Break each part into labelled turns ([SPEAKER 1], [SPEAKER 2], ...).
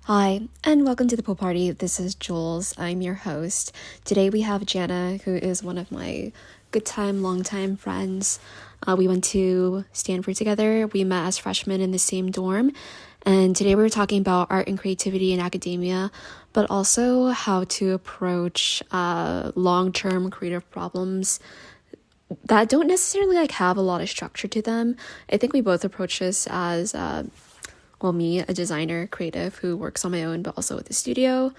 [SPEAKER 1] Hi, and welcome to the pool party. This is Jules. I'm your host. Today we have Janna, who is one of my good time, long time friends. We went to Stanford together. We met as freshmen in the same dorm. And today we're talking about art and creativity in academia, but also how to approach long-term creative problems that don't necessarily have a lot of structure to them. I think we both approach this as me, a designer, creative who works on my own, but also with a studio,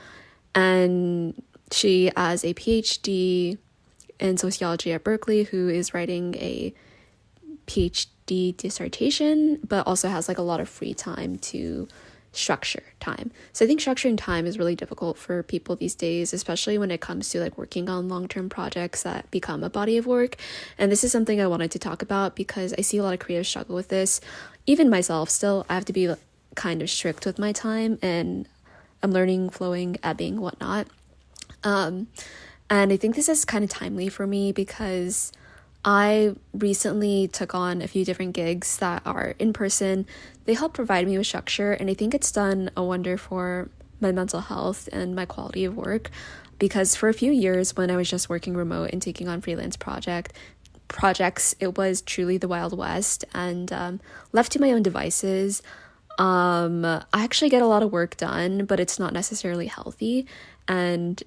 [SPEAKER 1] and she as a PhD in sociology at Berkeley, who is writing a PhD dissertation, but also has a lot of free time to structure time. So I think structuring time is really difficult for people these days, especially when it comes to working on long-term projects that become a body of work. And this is something I wanted to talk about because I see a lot of creatives struggle with this. Even myself, still, I have to be kind of strict with my time, and I'm learning, flowing, ebbing, whatnot. And I think this is kind of timely for me because I recently took on a few different gigs that are in person. They help provide me with structure, and I think it's done a wonder for my mental health and my quality of work, because for a few years when I was just working remote and taking on freelance projects, it was truly the Wild West, and left to my own devices, I actually get a lot of work done, but it's not necessarily healthy, and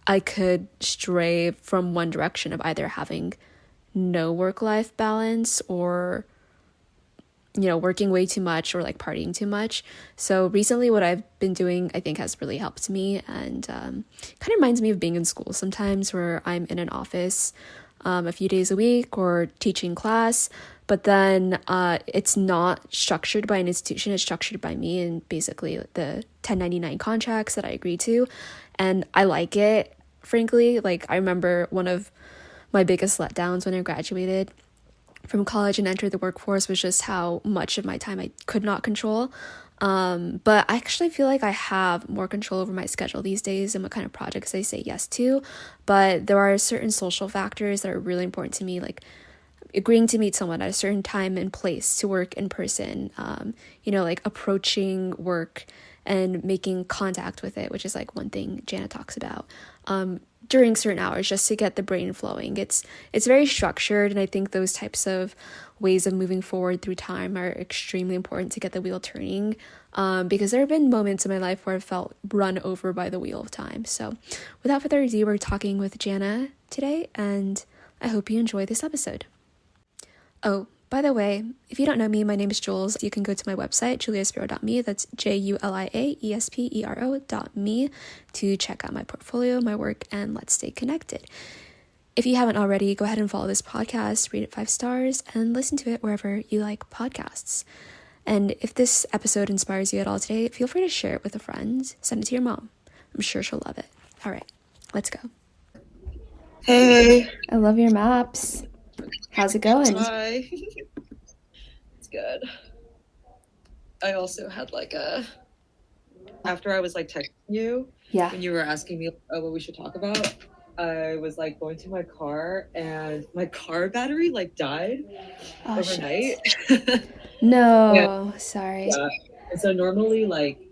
[SPEAKER 1] I could stray from one direction of either having no work-life balance or working way too much or partying too much. So recently what I've been doing, I think, has really helped me, and kind of reminds me of being in school sometimes, where I'm in an office a few days a week or teaching class, but then it's not structured by an institution. It's structured by me and basically the 1099 contracts that I agree to, and I like it, frankly. I remember one of my biggest letdowns when I graduated from college and entered the workforce was just how much of my time I could not control. But I actually feel like I have more control over my schedule these days and what kind of projects I say yes to. But there are certain social factors that are really important to me, like agreeing to meet someone at a certain time and place to work in person, approaching work and making contact with it, which is one thing Janna talks about, during certain hours, just to get the brain flowing. It's very structured, and I think those types of ways of moving forward through time are extremely important to get the wheel turning, because there have been moments in my life where I felt run over by the wheel of time. So without further ado, we're talking with Janna today, and I hope you enjoy this episode. Oh, by the way, if you don't know me, my name is Jules. You can go to my website, juliaespero.me, that's juliaespero.me, to check out my portfolio, my work, and let's stay connected. If you haven't already, go ahead and follow this podcast, rate it 5 stars, and listen to it wherever you like podcasts. And if this episode inspires you at all today, feel free to share it with a friend. Send it to your mom. I'm sure she'll love it. All right, let's go.
[SPEAKER 2] Hey.
[SPEAKER 1] I love your maps. How's it going?
[SPEAKER 2] Hi. It's good. I also had after I was texting you,
[SPEAKER 1] Yeah.
[SPEAKER 2] when you were asking me what we should talk about, I was going to my car, and my car battery died overnight.
[SPEAKER 1] No, sorry.
[SPEAKER 2] Yeah. And so normally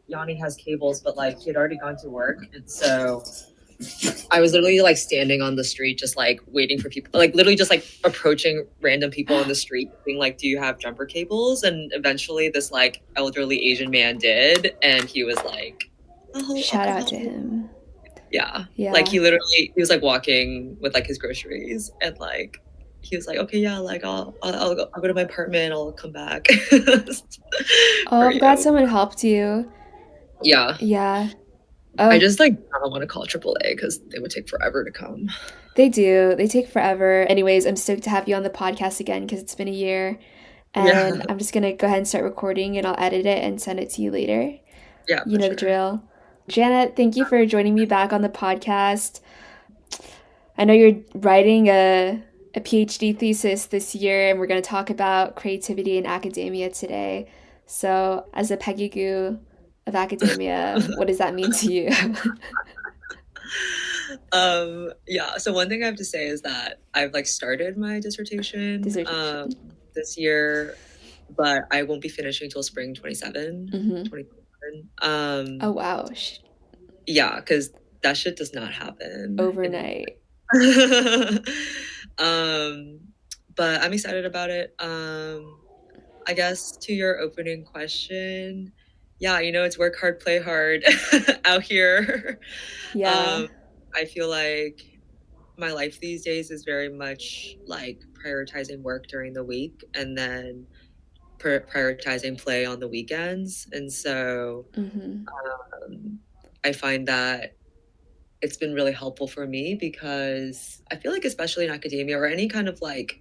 [SPEAKER 2] Yanni has cables, but he had already gone to work, and so I was literally standing on the street, just waiting for people, literally just approaching random people on the street, being do you have jumper cables? And eventually this elderly Asian man did, and he was
[SPEAKER 1] shout out to him.
[SPEAKER 2] Yeah. He was walking with his groceries, and he was okay, yeah, I'll go to my apartment, I'll come back.
[SPEAKER 1] Oh, I'm glad someone helped you.
[SPEAKER 2] Yeah.
[SPEAKER 1] Oh,
[SPEAKER 2] I just don't want to call AAA because they would take forever to come.
[SPEAKER 1] They do. They take forever. Anyways, I'm stoked to have you on the podcast again because it's been a year. And I'm just going to go ahead and start recording, and I'll edit it and send it to you later.
[SPEAKER 2] Yeah.
[SPEAKER 1] You know the drill. Janna, thank you for joining me back on the podcast. I know you're writing a PhD thesis this year, and we're going to talk about creativity in academia today. So, as a Peggy Goo of academia, what does that mean to you?
[SPEAKER 2] Yeah, so one thing I have to say is that I've started my dissertation this year, but I won't be finishing until spring 27.
[SPEAKER 1] Oh wow,
[SPEAKER 2] Yeah, because that shit does not happen in
[SPEAKER 1] overnight.
[SPEAKER 2] um, but I'm excited about it. I guess to your opening question, yeah, it's work hard, play hard out here.
[SPEAKER 1] Yeah.
[SPEAKER 2] Um, I feel like my life these days is very much like prioritizing work during the week and then prioritizing play on the weekends. And so
[SPEAKER 1] Mm-hmm.
[SPEAKER 2] um, I find that it's been really helpful for me because I feel like, especially in academia or any kind of like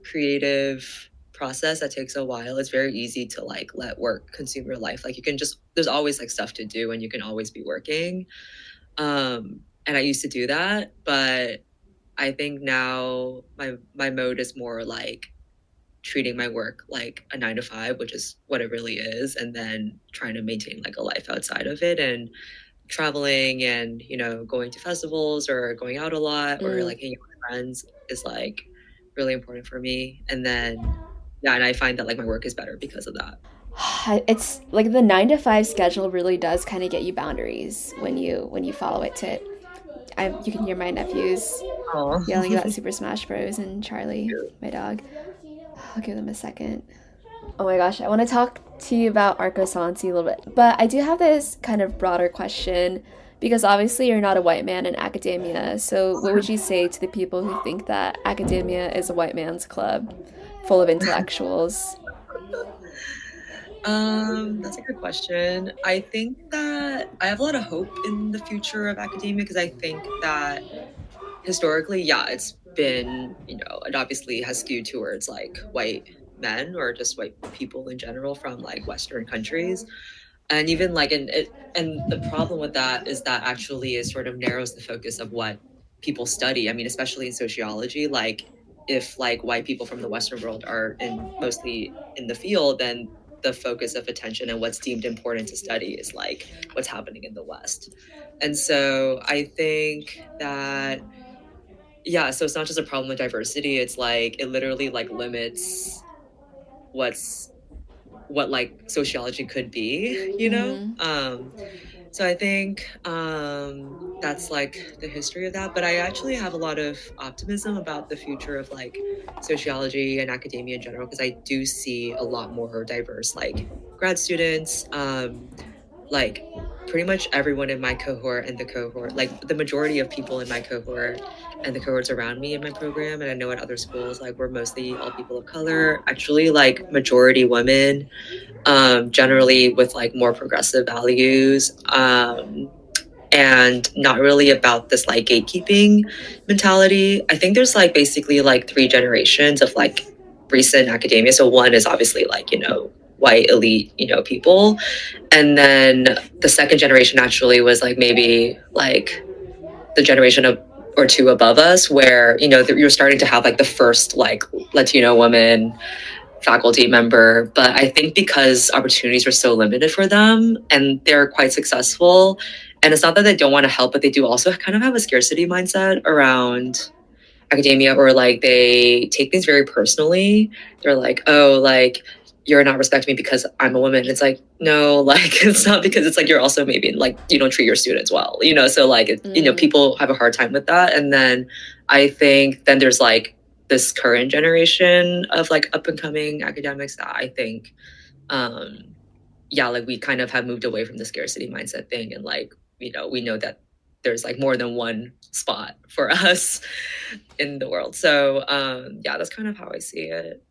[SPEAKER 2] creative process that takes a while, it's very easy to like let work consume your life. Like you can just, there's always like stuff to do and you can always be working. And I used to do that, but I think now my mode is more like treating my work like a 9 to 5, which is what it really is, and then trying to maintain like a life outside of it and traveling and going to festivals or going out a lot or
[SPEAKER 1] Mm.
[SPEAKER 2] like hanging out with friends is like really important for me. And then yeah, and I find that like my work is better because of that.
[SPEAKER 1] It's like the 9 to 5 schedule really does kind of get you boundaries when you follow it to it. You can hear my nephews
[SPEAKER 2] Oh.
[SPEAKER 1] yelling about Super Smash Bros. And Charlie, my dog. I'll give them a second. Oh my gosh, I want to talk to you about Arcosanti a little bit, but I do have this kind of broader question because obviously you're not a white man in academia. So, what would you say to the people who think that academia is a white man's club full of intellectuals?
[SPEAKER 2] That's a good question. I think that I have a lot of hope in the future of academia because I think that historically, yeah, it's been, it obviously has skewed towards like white men or just white people in general from like Western countries. And even like in it, and the problem with that is that actually it sort of narrows the focus of what people study. I mean, especially in sociology, like if like white people from the Western world are in mostly in the field, then the focus of attention and what's deemed important to study is like what's happening in the West. And so I think that yeah, so it's not just a problem with diversity, it's like it literally like limits what's what like sociology could be,
[SPEAKER 1] Mm-hmm.
[SPEAKER 2] so I think that's like the history of that. But I actually have a lot of optimism about the future of like sociology and academia in general because I do see a lot more diverse like grad students. Like pretty much everyone in my cohort and the cohort, like the majority of people in my cohort and the cohorts around me in my program, and I know at other schools, like we're mostly all people of color, actually like majority women, generally with like more progressive values, and not really about this like gatekeeping mentality. I think there's like basically like 3 generations of like recent academia. So one is obviously like, white elite, people. And then the second generation actually was like maybe like the generation of or two above us where, you're starting to have like the first like Latino woman faculty member. But I think because opportunities were so limited for them and they're quite successful, and it's not that they don't want to help, but they do also kind of have a scarcity mindset around academia, or like they take things very personally. They're like, oh, like you're not respecting me because I'm a woman. It's like, no, like it's not, because it's like you're also maybe like you don't treat your students well, so like
[SPEAKER 1] Mm.
[SPEAKER 2] people have a hard time with that. And then I think then there's like this current generation of like up and coming academics that I think um yeah, like we kind of have moved away from the scarcity mindset thing, and like we know that there's like more than one spot for us in the world. So yeah, that's kind of how I see it.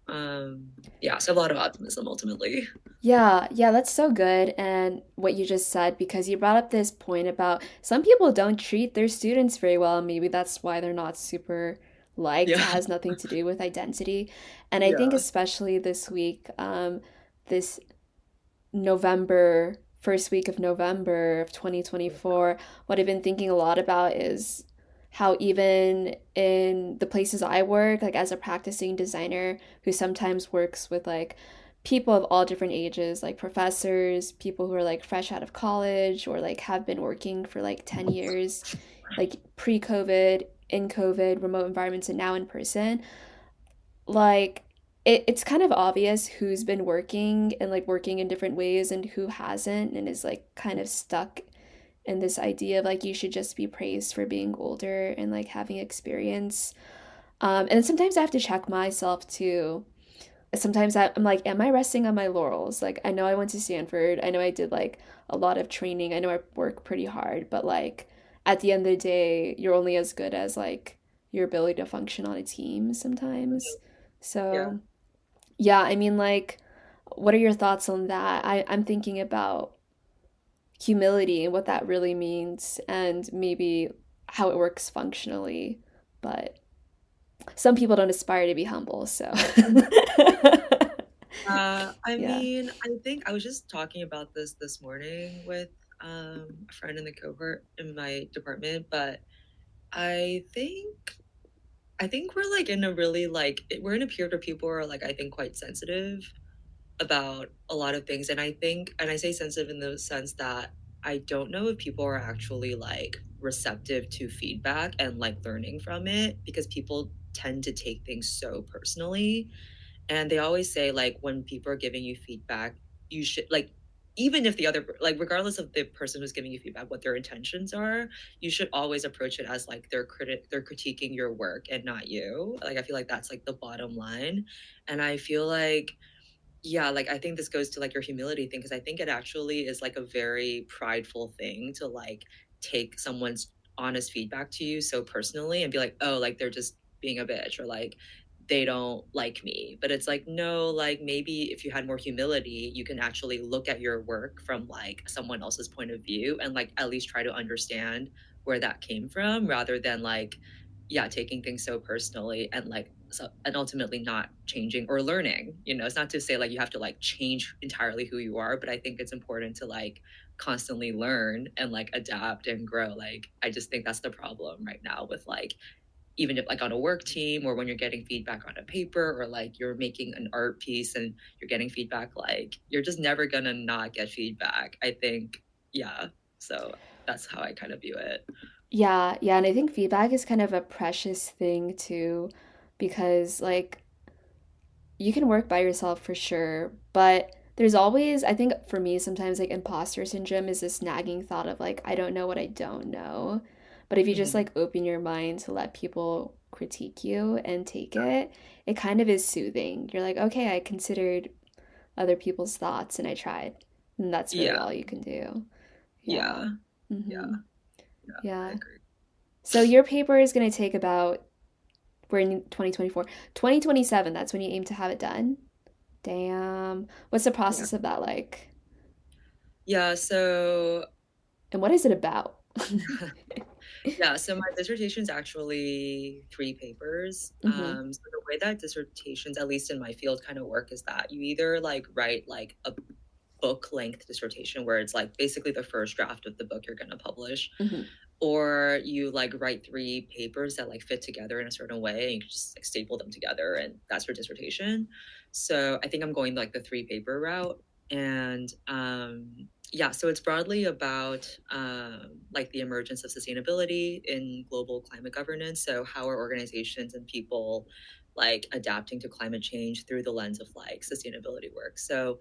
[SPEAKER 2] Yeah, so a lot of optimism ultimately.
[SPEAKER 1] Yeah, that's so good. And what you just said, because you brought up this point about some people don't treat their students very well, and maybe that's why they're not super liked. It
[SPEAKER 2] Yeah.
[SPEAKER 1] has nothing to do with identity. And I think,
[SPEAKER 2] Yeah.
[SPEAKER 1] especially this week, this November, first week of November of 2024, what I've been thinking a lot about is how even in the places I work, like as a practicing designer who sometimes works with like people of all different ages, like professors, people who are like fresh out of college or like have been working for like 10 years, like pre-COVID, in COVID, remote environments, and now in person. Like it's kind of obvious who's been working and like working in different ways and who hasn't and is like kind of stuck in this idea of like you should just be praised for being older and like having experience. And sometimes I have to check myself too. Sometimes I'm like, am I resting on my laurels? Like, I know I went to Stanford. I know I did like a lot of training. I know I work pretty hard, but like at the end of the day, you're only as good as like your ability to function on a team sometimes.
[SPEAKER 2] Yeah.
[SPEAKER 1] So, yeah, I mean, like, what are your thoughts on that? I'm thinking about humility and what that really means and maybe how it works functionally. But some people don't aspire to be humble, so
[SPEAKER 2] I
[SPEAKER 1] yeah.
[SPEAKER 2] mean, I think I was just talking about this morning with a friend in the cohort in my department, but I think I think we're like in a really like we're in a period where people are like I think quite sensitive about a lot of things, and I think and I say sensitive in the sense that I don't know if people are actually like receptive to feedback and like learning from it because people tend to take things so personally. And they always say like when people are giving you feedback, you should like even if the other like regardless of the person who's giving you feedback what their intentions are, you should always approach it as like they're critiquing your work and not you. Like I feel like that's like the bottom line. And I feel like yeah, like I think this goes to like your humility thing because I think it actually is like a very prideful thing to like take someone's honest feedback to you so personally and be like, oh, like they're just being a bitch or like they don't like me. But it's like, no, like maybe if you had more humility, you can actually look at your work from like someone else's point of view and like at least try to understand where that came from rather than like yeah, taking things so personally and like so and ultimately not changing or learning. You know, it's not to say like you have to like change entirely who you are, but I think it's important to like constantly learn and like adapt and grow. Like I just think that's the problem right now with like even if like on a work team or when you're getting feedback on a paper or like you're making an art piece and you're getting feedback like you're just never gonna not get feedback. I think yeah. So that's how I kind of view it.
[SPEAKER 1] Yeah, yeah, and I think feedback is kind of a precious thing too, because like you can work by yourself for sure, but there's always, I think for me, sometimes like imposter syndrome is this nagging thought of like, I don't know what I don't know. But if you just
[SPEAKER 2] Mhm.
[SPEAKER 1] like open your mind to let people critique you and take it, it kind of is soothing. You're like, okay, I considered other people's thoughts and I tried. And that's really
[SPEAKER 2] Yeah.
[SPEAKER 1] all you can do. Yeah.
[SPEAKER 2] Yeah. Yeah.
[SPEAKER 1] Mm-hmm.
[SPEAKER 2] Yeah. I
[SPEAKER 1] Yeah.
[SPEAKER 2] agree.
[SPEAKER 1] So your paper is going to take about, we're in 2024, 2027. That's when you aim to have it done. Damn. What's the
[SPEAKER 2] Yeah.
[SPEAKER 1] process of that like?
[SPEAKER 2] Yeah. So
[SPEAKER 1] And what is it about?
[SPEAKER 2] yeah. So my dissertation is actually three papers.
[SPEAKER 1] Mm-hmm.
[SPEAKER 2] So the way that dissertations, at least in my field, kind of work is that you either like write like a book length dissertation where it's like basically the first draft of the book you're going to publish,
[SPEAKER 1] Mm-hmm.
[SPEAKER 2] or you like write three papers that like fit together in a certain way and you can just like staple them together and that's your dissertation. So I think I'm going like the three paper route. And yeah, so it's broadly about like the emergence of sustainability in global climate governance. So how are organizations and people like adapting to climate change through the lens of like sustainability work. So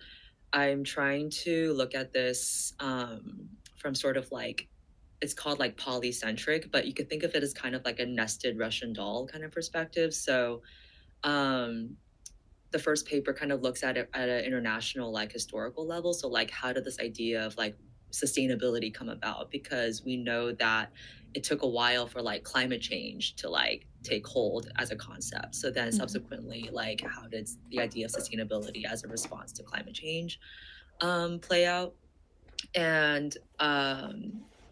[SPEAKER 2] I'm trying to look at this from sort of like it's called like polycentric, but you could think of it as kind of like a nested Russian doll kind of perspective. So um, the first paper kind of looks at it at an international like historical level. So like how did this idea of like sustainability come about? Because we know that it took a while for like climate change to like take hold as a concept. So then
[SPEAKER 1] Mm-hmm.
[SPEAKER 2] subsequently, like how did the idea of sustainability as a response to climate change play out? And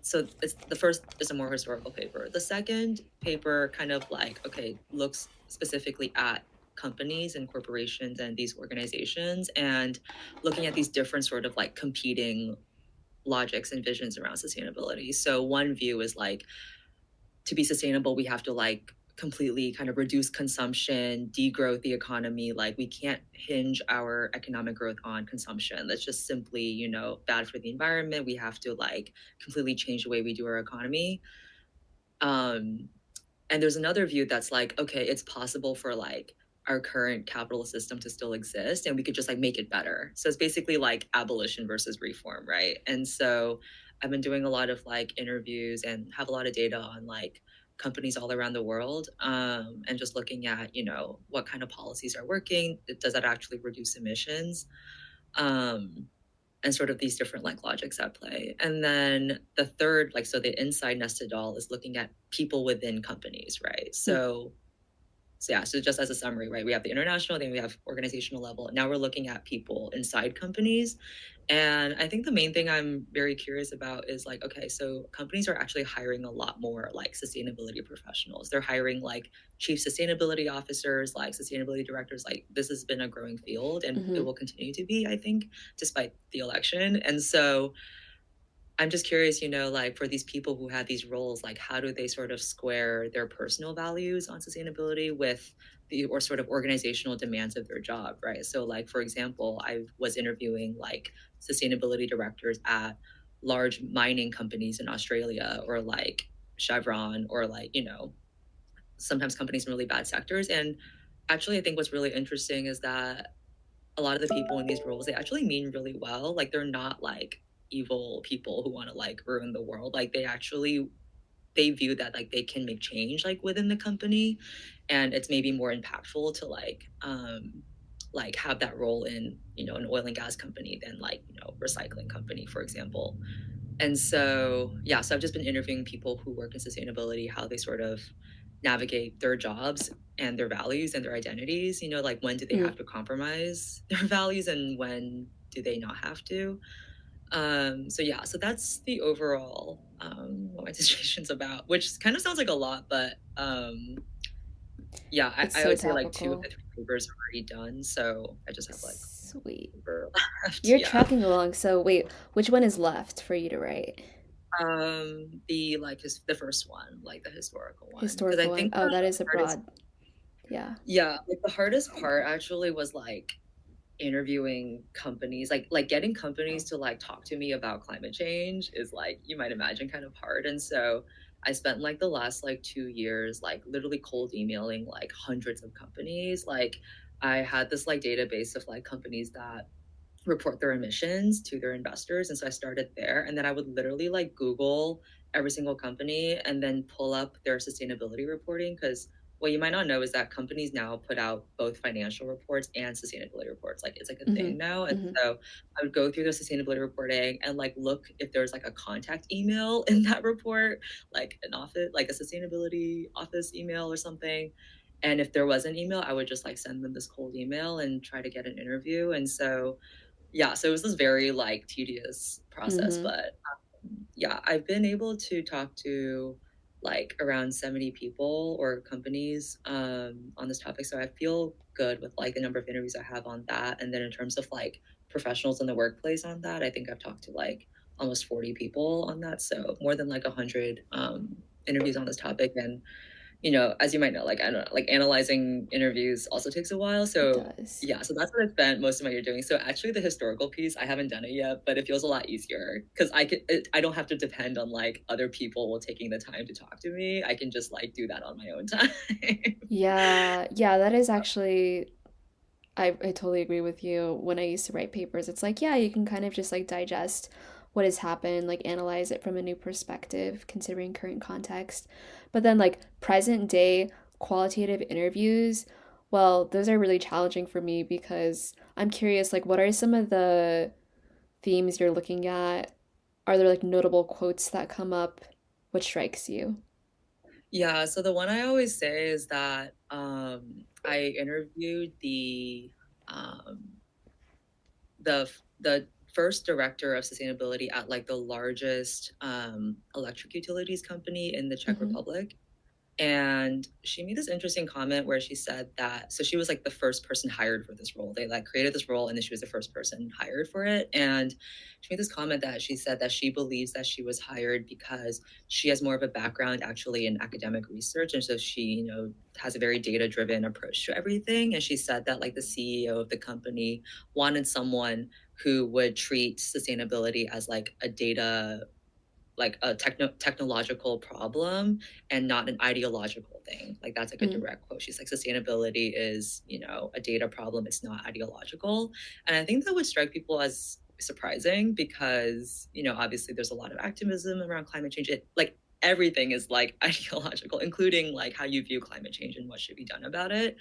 [SPEAKER 2] so it's the first is a more historical paper. The second paper kind of like okay looks specifically at companies and corporations and these organizations and looking at these different sort of like competing logics and visions around sustainability. So one view is like to be sustainable, we have to like completely kind of reduce consumption, degrowth the economy. Like we can't hinge our economic growth on consumption. That's just simply, you know, bad for the environment. We have to like completely change the way we do our economy. Um, and there's another view that's like, okay, it's possible for like our current capitalist system to still exist, and we could just like make it better. So it's basically like abolition versus reform, right? And so I've been doing a lot of like interviews and have a lot of data on like companies all around the world, and just looking at, you know, what kind of policies are working, does that actually reduce emissions, um, and sort of these different like logics at play. And then the third, like, so the inside nested doll is looking at people within companies, right? So yeah, so just as a summary, right, we have the international, then we have organizational level. Now we're looking at people inside companies. And I think the main thing I'm very curious about is like, okay, so companies are actually hiring a lot more like sustainability professionals. They're hiring like chief sustainability officers, like sustainability directors. Like this has been a growing field and it
[SPEAKER 1] Mm-hmm.
[SPEAKER 2] will continue to be, I think, despite the election. And so I'm just curious, you know, like for these people who have these roles, like how do they sort of square their personal values on sustainability with the or sort of organizational demands of their job, right? So, like for example, I was interviewing like sustainability directors at large mining companies in Australia, or like Chevron, or like, you know, sometimes companies in really bad sectors. And actually, I think what's really interesting is that a lot of the people in these roles, they actually mean really well. Like they're not like evil people who want to like ruin the world. Like they view that like they can make change like within the company, and it's maybe more impactful to like have that role in, you know, an oil and gas company than like, you know, recycling company, for example. And so, yeah, so I've just been interviewing people who work in sustainability, how they sort of navigate their jobs and their values and their identities. You know, like when do they have to compromise their values and when do they not have to? So yeah, so that's the overall what my dissertation's about, which kind of sounds like a lot, but yeah,
[SPEAKER 1] It's
[SPEAKER 2] I
[SPEAKER 1] so
[SPEAKER 2] would say like two of
[SPEAKER 1] topical.
[SPEAKER 2] the three papers are already done, so I just have like
[SPEAKER 1] Sweet.
[SPEAKER 2] one paper left.
[SPEAKER 1] You're
[SPEAKER 2] Yeah.
[SPEAKER 1] trucking along. So wait, which one is left for you to write?
[SPEAKER 2] The like the first one, like the historical one, because I
[SPEAKER 1] Historical one.
[SPEAKER 2] think
[SPEAKER 1] Oh,
[SPEAKER 2] the
[SPEAKER 1] that is a
[SPEAKER 2] hardest,
[SPEAKER 1] broad. Yeah.
[SPEAKER 2] yeah, like the hardest part actually was like interviewing companies, like getting companies to like talk to me about climate change is like, you might imagine, kind of hard. And so I spent like the last like 2 years like literally cold emailing like hundreds of companies. Like I had this like database of like companies that report their emissions to their investors. And so I started there. And then I would literally like Google every single company and then pull up their sustainability reporting. Because what you might not know is that companies now put out both financial reports and sustainability reports. Like it's like a
[SPEAKER 1] Mm-hmm.
[SPEAKER 2] thing now. And
[SPEAKER 1] Mm-hmm.
[SPEAKER 2] so I would go through the sustainability reporting and like look if there's like a contact email in that report, like an office, like a sustainability office email or something. And if there was an email, I would just like send them this cold email and try to get an interview. And so yeah, so it was this very like tedious process,
[SPEAKER 1] Mm-hmm.
[SPEAKER 2] but yeah, I've been able to talk to like around 70 people or companies on this topic. So I feel good with like the number of interviews I have on that. And then in terms of like professionals in the workplace on that, I think I've talked to like almost 40 people on that. So more than like 100 interviews on this topic. And you know, as you might know, like I don't know, like analyzing interviews also takes a while.
[SPEAKER 1] It
[SPEAKER 2] So
[SPEAKER 1] does.
[SPEAKER 2] yeah, so that's what I spent most of my year doing. So actually, the historical piece, I haven't done it yet, but it feels a lot easier because I don't have to depend on like other people taking the time to talk to me. I can just like do that on my own time.
[SPEAKER 1] Yeah, yeah, that is actually I totally agree with you. When I used to write papers, it's like, yeah, you can kind of just like digest what has happened, like analyze it from a new perspective, considering current context. But then like present day qualitative interviews, well, those are really challenging for me because I'm curious, like, what are some of the themes you're looking at? Are there like notable quotes that come up? What strikes you?
[SPEAKER 2] Yeah, so the one I always say is that I interviewed the first director of sustainability at like the largest electric utilities company in the Czech
[SPEAKER 1] Mm-hmm.
[SPEAKER 2] Republic. And she made this interesting comment where she said that, so she was like the first person hired for this role. They like created this role and then she was the first person hired for it. And she made this comment that she said that she believes that she was hired because she has more of a background actually in academic research. And so she, you know, has a very data driven approach to everything. And she said that like the CEO of the company wanted someone who would treat sustainability as like a data like a technological problem and not an ideological thing. Like that's like a direct quote. She's like, sustainability is, a data problem. It's not ideological. And I think that would strike people as surprising because, obviously there's a lot of activism around climate change. It like everything is like ideological, including like how you view climate change and what should be done about it.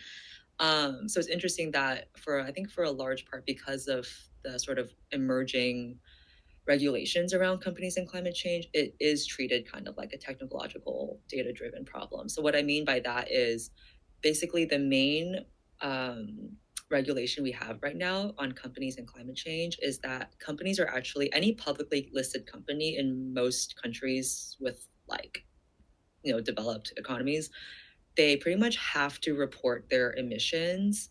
[SPEAKER 2] So it's interesting that I think for a large part, because of the sort of emerging regulations around companies and climate change, it is treated kind of like a technological, data driven problem. So, what I mean by that is basically the main regulation we have right now on companies and climate change is that companies are actually any publicly listed company in most countries with like, developed economies, they pretty much have to report their emissions,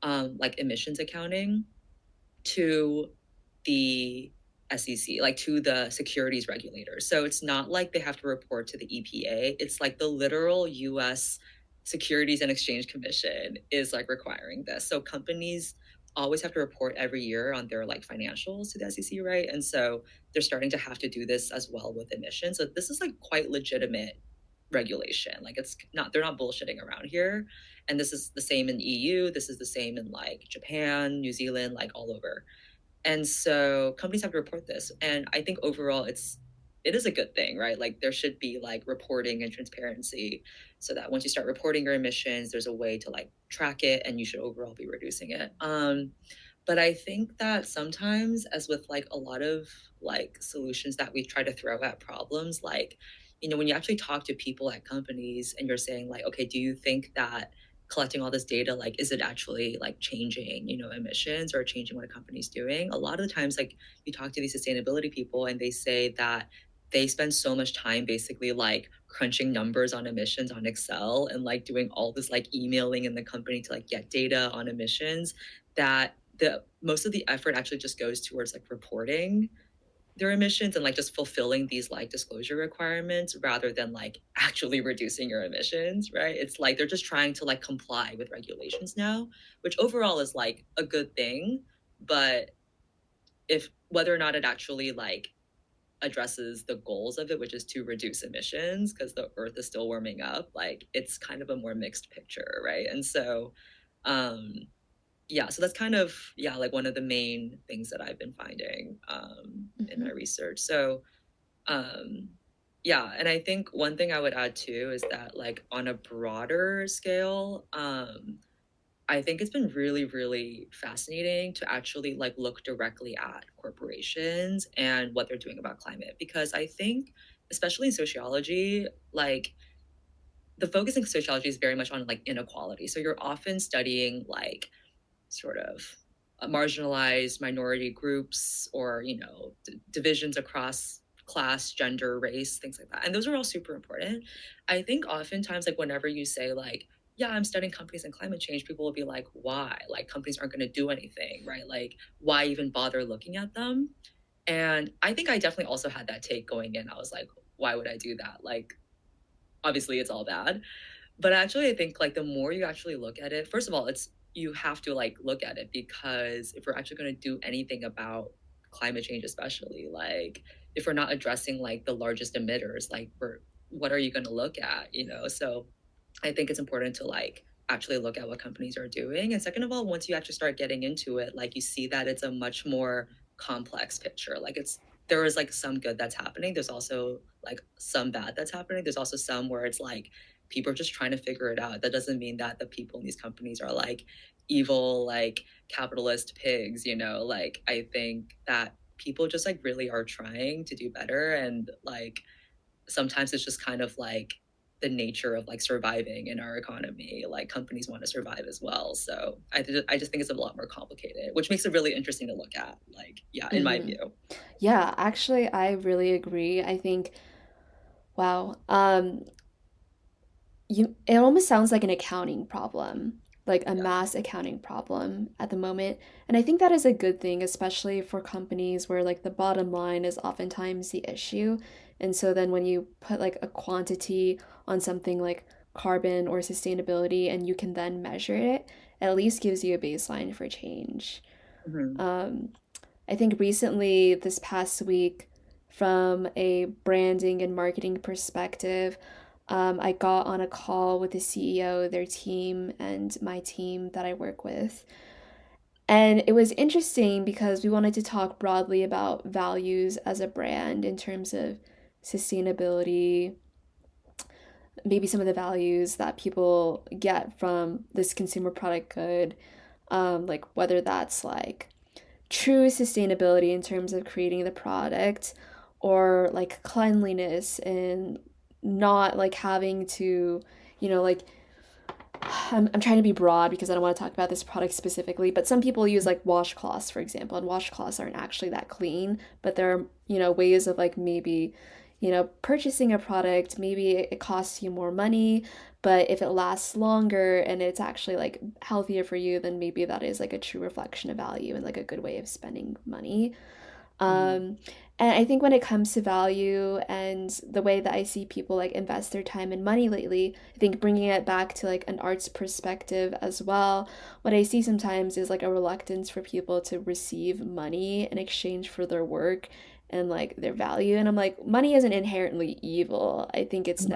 [SPEAKER 2] like emissions accounting, to the SEC, like to the securities regulator. So it's not like they have to report to the EPA. It's like the literal US Securities and Exchange Commission is like requiring this. So companies always have to report every year on their like financials to the SEC, right? And so they're starting to have to do this as well with emissions. So this is like quite legitimate regulation. Like they're not bullshitting around here. And this is the same in the EU. This is the same in like Japan, New Zealand, like all over. And so companies have to report this. And I think overall it is a good thing, right? Like there should be like reporting and transparency so that once you start reporting your emissions, there's a way to like track it and you should overall be reducing it. But I think that sometimes, as with like a lot of like solutions that we try to throw at problems, like, when you actually talk to people at companies and you're saying like, okay, do you think that collecting all this data, like, is it actually like changing, emissions or changing what a company's doing? A lot of the times, like, you talk to these sustainability people and they say that they spend so much time basically like crunching numbers on emissions on Excel and like doing all this like emailing in the company to like get data on emissions, that the most of the effort actually just goes towards like reporting their emissions and like just fulfilling these like disclosure requirements rather than like actually reducing your emissions, right? It's like they're just trying to like comply with regulations now, which overall is like a good thing. But if whether or not it actually like addresses the goals of it, which is to reduce emissions because the earth is still warming up, like it's kind of a more mixed picture, right? And so so that's kind of like one of the main things that I've been finding in my research. So and I think one thing I would add too is that like on a broader scale, I think it's been really, really fascinating to actually like look directly at corporations and what they're doing about climate, because I think especially in sociology, like the focus in sociology is very much on like inequality. So you're often studying like sort of marginalized minority groups or divisions across class, gender, race, things like that, and those are all super important. I think oftentimes like whenever you say like, yeah, I'm studying companies and climate change, people will be like, why? Like companies aren't going to do anything, right? Like why even bother looking at them? And I think I definitely also had that take going in. I was like, why would I do that? Like obviously it's all bad. But actually, I think like the more you actually look at it, first of all, you have to like look at it, because if we're actually going to do anything about climate change, especially like if we're not addressing like the largest emitters, like what are you going to look at? So I think it's important to like actually look at what companies are doing. And second of all, once you actually start getting into it, like you see that it's a much more complex picture. Like there is like some good that's happening. There's also like some bad that's happening. There's also some where it's like people are just trying to figure it out. That doesn't mean that the people in these companies are like evil, like capitalist pigs, Like I think that people just like really are trying to do better. And like sometimes it's just kind of like the nature of like surviving in our economy. Like companies want to survive as well. So I just think it's a lot more complicated, which makes it really interesting to look at. Like, yeah, in my view.
[SPEAKER 1] Yeah, actually, I really agree. I think, wow, it almost sounds like an accounting problem, like a mass accounting problem at the moment. And I think that is a good thing, especially for companies where like the bottom line is oftentimes the issue. And so then when you put like a quantity on something like carbon or sustainability and you can then measure it, it at least gives you a baseline for change.
[SPEAKER 2] Mm-hmm.
[SPEAKER 1] I think recently, this past week, from a branding and marketing perspective. I got on a call with the CEO, their team, and my team that I work with. And it was interesting because we wanted to talk broadly about values as a brand in terms of sustainability, maybe some of the values that people get from this consumer product good, like whether that's like true sustainability in terms of creating the product or like cleanliness and not like having to, like I'm trying to be broad because I don't want to talk about this product specifically, but some people use like washcloths, for example, and washcloths aren't actually that clean, but there are, ways of like maybe, purchasing a product, maybe it costs you more money, but if it lasts longer and it's actually like healthier for you, then maybe that is like a true reflection of value and like a good way of spending money.
[SPEAKER 2] Mm-hmm.
[SPEAKER 1] Um, and I think when it comes to value and the way that I see people like invest their time and money lately, I think bringing it back to like an arts perspective as well, what I see sometimes is like a reluctance for people to receive money in exchange for their work and like their value. And I'm like, money isn't inherently evil. I think it's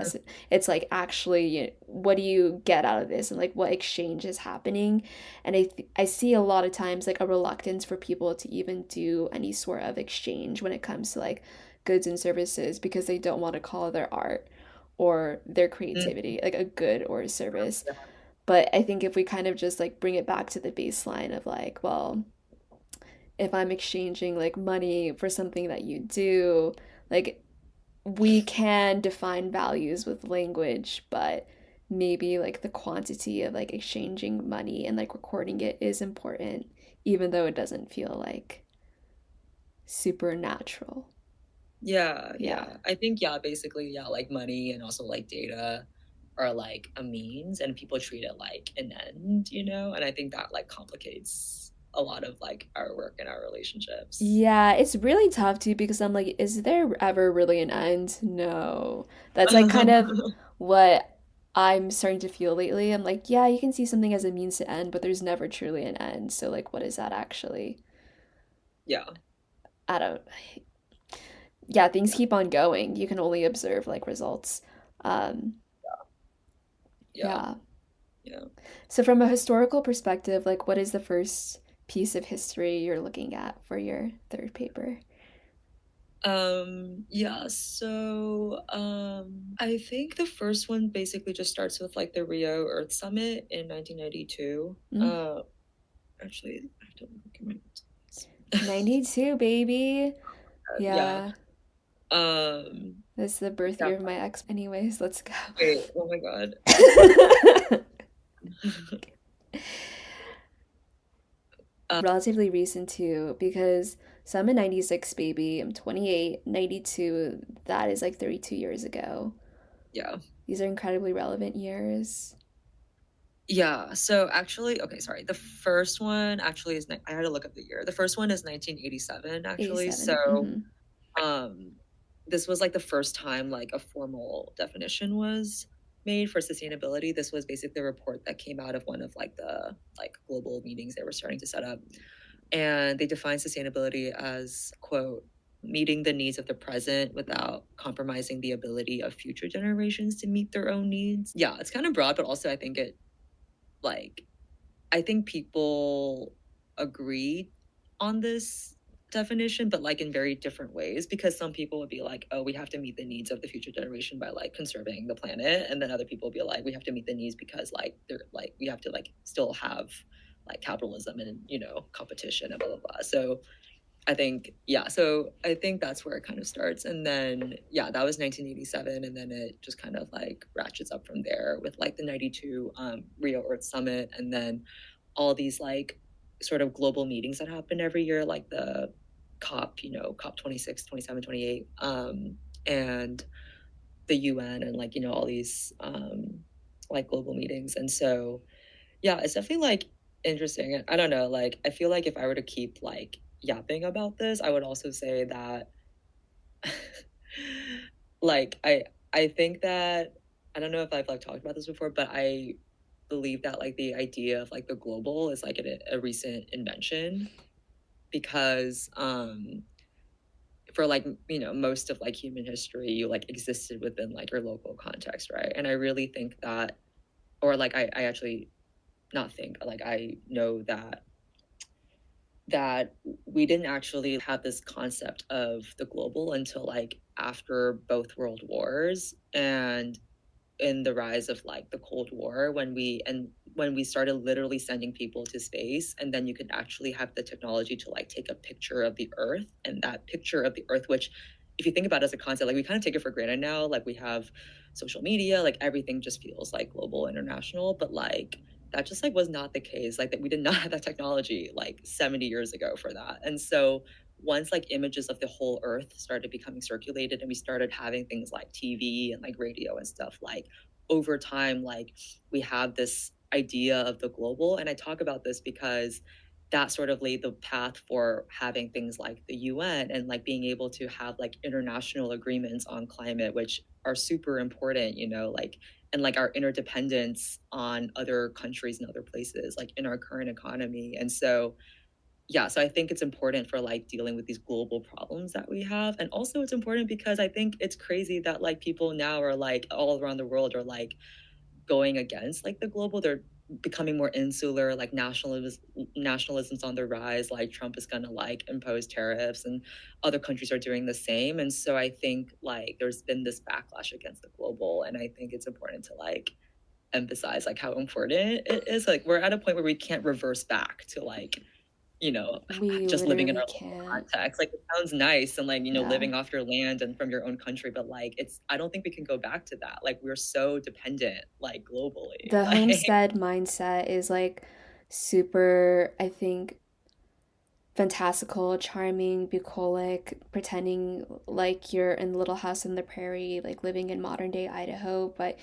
[SPEAKER 1] like actually, what do you get out of this and like what exchange is happening. And I see a lot of times like a reluctance for people to even do any sort of exchange when it comes to like goods and services because they don't want to call their art or their creativity like a good or a service. But I think if we kind of just like bring it back to the baseline of like, well, if I'm exchanging like money for something that you do, like we can define values with language, but maybe like the quantity of like exchanging money and like recording it is important, even though it doesn't feel like supernatural.
[SPEAKER 2] Yeah,
[SPEAKER 1] Yeah.
[SPEAKER 2] yeah. I think, yeah, basically, yeah, like money and also like data are like a means and people treat it like an end, And I think that like complicates a lot of like our work and our relationships.
[SPEAKER 1] Yeah, it's really tough too because I'm like, is there ever really an end? No. That's like kind of what I'm starting to feel lately. I'm like, yeah, you can see something as a means to end, but there's never truly an end. So like what is that actually?
[SPEAKER 2] Yeah,
[SPEAKER 1] I don't yeah, things
[SPEAKER 2] yeah,
[SPEAKER 1] keep on going. You can only observe like results. Um,
[SPEAKER 2] yeah,
[SPEAKER 1] yeah.
[SPEAKER 2] yeah.
[SPEAKER 1] So from a historical perspective, like what is the first piece of history you're looking at for your third paper?
[SPEAKER 2] Yeah, so I think the first one basically just starts with like the Rio Earth Summit in 1992.
[SPEAKER 1] Mm.
[SPEAKER 2] Actually, I have to look at my notes.
[SPEAKER 1] 92, baby.
[SPEAKER 2] Yeah.
[SPEAKER 1] Yeah.
[SPEAKER 2] Um,
[SPEAKER 1] This is the birth
[SPEAKER 2] yeah.
[SPEAKER 1] year of my ex anyways. Let's go.
[SPEAKER 2] Wait, oh my God.
[SPEAKER 1] Relatively recent too, because so I'm a 96 baby. I'm 28, 92. That is like 32 years ago.
[SPEAKER 2] Yeah.
[SPEAKER 1] These are incredibly relevant years.
[SPEAKER 2] Yeah. So actually, okay, sorry. The first one actually is, I had to look up the year. The first one is 1987, actually.
[SPEAKER 1] 87.
[SPEAKER 2] So,
[SPEAKER 1] Mm-hmm.
[SPEAKER 2] um, this was like the first time like a formal definition was made for sustainability. This was basically a report that came out of one of like the like global meetings they were starting to set up. And they define sustainability as, quote, meeting the needs of the present without compromising the ability of future generations to meet their own needs. Yeah, it's kind of broad, but also I think like, I think people agree on this definition, but like in very different ways, because some people would be like, oh, we have to meet the needs of the future generation by like conserving the planet. And then other people would be like, we have to meet the needs because like they're like, we have to like still have like capitalism and, competition and blah, blah, blah. So I think, yeah, so I think that's where it kind of starts. And then, yeah, that was 1987. And then it just kind of like ratchets up from there with like the 92 Rio Earth Summit. And then all these like sort of global meetings that happen every year, like the COP, COP 26, 27, 28, and the UN and like, all these like global meetings. And so, yeah, it's definitely like interesting. I don't know, like I feel like if I were to keep like yapping about this, I would also say that like I think that I don't know if I've like talked about this before, but I believe that like the idea of like the global is like a recent invention because for like, you know, most of like human history, you like existed within like your local context, right? And I really think that, or like I actually not think, like I know that we didn't actually have this concept of the global until like after both world wars, and in the rise of like the Cold War, when we started literally sending people to space, and then you could actually have the technology to like take a picture of the earth, and that picture of the earth, which if you think about it as a concept, like we kind of take it for granted now, like we have social media, like everything just feels like global, international, but like that just like was not the case. Like that we did not have that technology like 70 years ago for that. And so once like images of the whole earth started becoming circulated, and we started having things like TV and like radio and stuff, like over time, like we have this idea of the global. And I talk about this because that sort of laid the path for having things like the UN, and like being able to have like international agreements on climate, which are super important, you know, like, and like our interdependence on other countries and other places, like in our current economy. And so yeah, so I think it's important for like dealing with these global problems that we have. And also it's important because I think it's crazy that like people now are like all around the world are like going against like the global. They're becoming more insular, like nationalism's on the rise, like Trump is gonna like impose tariffs, and other countries are doing the same. And so I think like there's been this backlash against the global, and I think it's important to like emphasize like how important it is. Like we're at a point where we can't reverse back to like, you know,
[SPEAKER 1] We
[SPEAKER 2] just living in
[SPEAKER 1] literally
[SPEAKER 2] our local
[SPEAKER 1] can't.
[SPEAKER 2] context. Like it sounds nice and like, you know,
[SPEAKER 1] Yeah.
[SPEAKER 2] living off your land and from your own country, but like it's I don't think we can go back to that. Like we're so dependent like globally.
[SPEAKER 1] The
[SPEAKER 2] Like
[SPEAKER 1] homestead mindset is like super, I think, fantastical, charming, bucolic, pretending like you're in the little house in the prairie, like living in modern day Idaho. But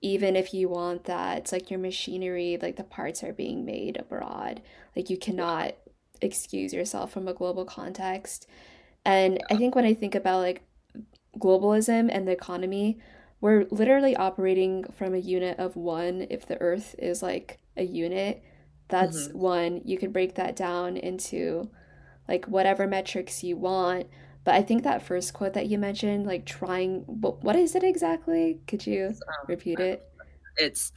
[SPEAKER 1] even if you want that, it's like your machinery, like the parts are being made abroad. Like you
[SPEAKER 2] yeah,
[SPEAKER 1] cannot excuse yourself from a global context. And I
[SPEAKER 2] yeah.
[SPEAKER 1] think when I think about like globalism and the economy, we're literally operating from a unit of one. If the earth is like a unit, that's
[SPEAKER 2] Hmm.
[SPEAKER 1] one. You could break that down into like whatever metrics you want. But I think that first quote that you mentioned, like trying, what is it exactly? Could you repeat it?
[SPEAKER 2] It's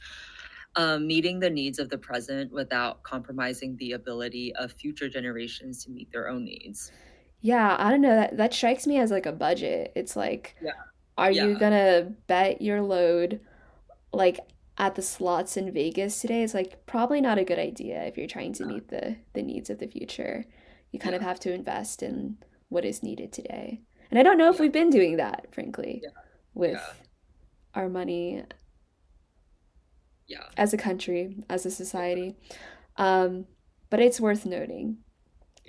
[SPEAKER 2] meeting the needs of the present without compromising the ability of future generations to meet their own needs.
[SPEAKER 1] Yeah, I don't know. That strikes me as like a budget. It's like,
[SPEAKER 2] Yeah,
[SPEAKER 1] are you
[SPEAKER 2] yeah,
[SPEAKER 1] gonna bet your load like at the slots in Vegas today? It's like probably not a good idea if you're trying to meet the needs of the future. You kind of
[SPEAKER 2] yeah,
[SPEAKER 1] have to invest in what is needed today. And I don't know if
[SPEAKER 2] yeah,
[SPEAKER 1] we've been doing that, frankly,
[SPEAKER 2] yeah, yeah,
[SPEAKER 1] with our money
[SPEAKER 2] yeah,
[SPEAKER 1] as a country, as a
[SPEAKER 2] yeah,
[SPEAKER 1] society. Um, but it's worth noting.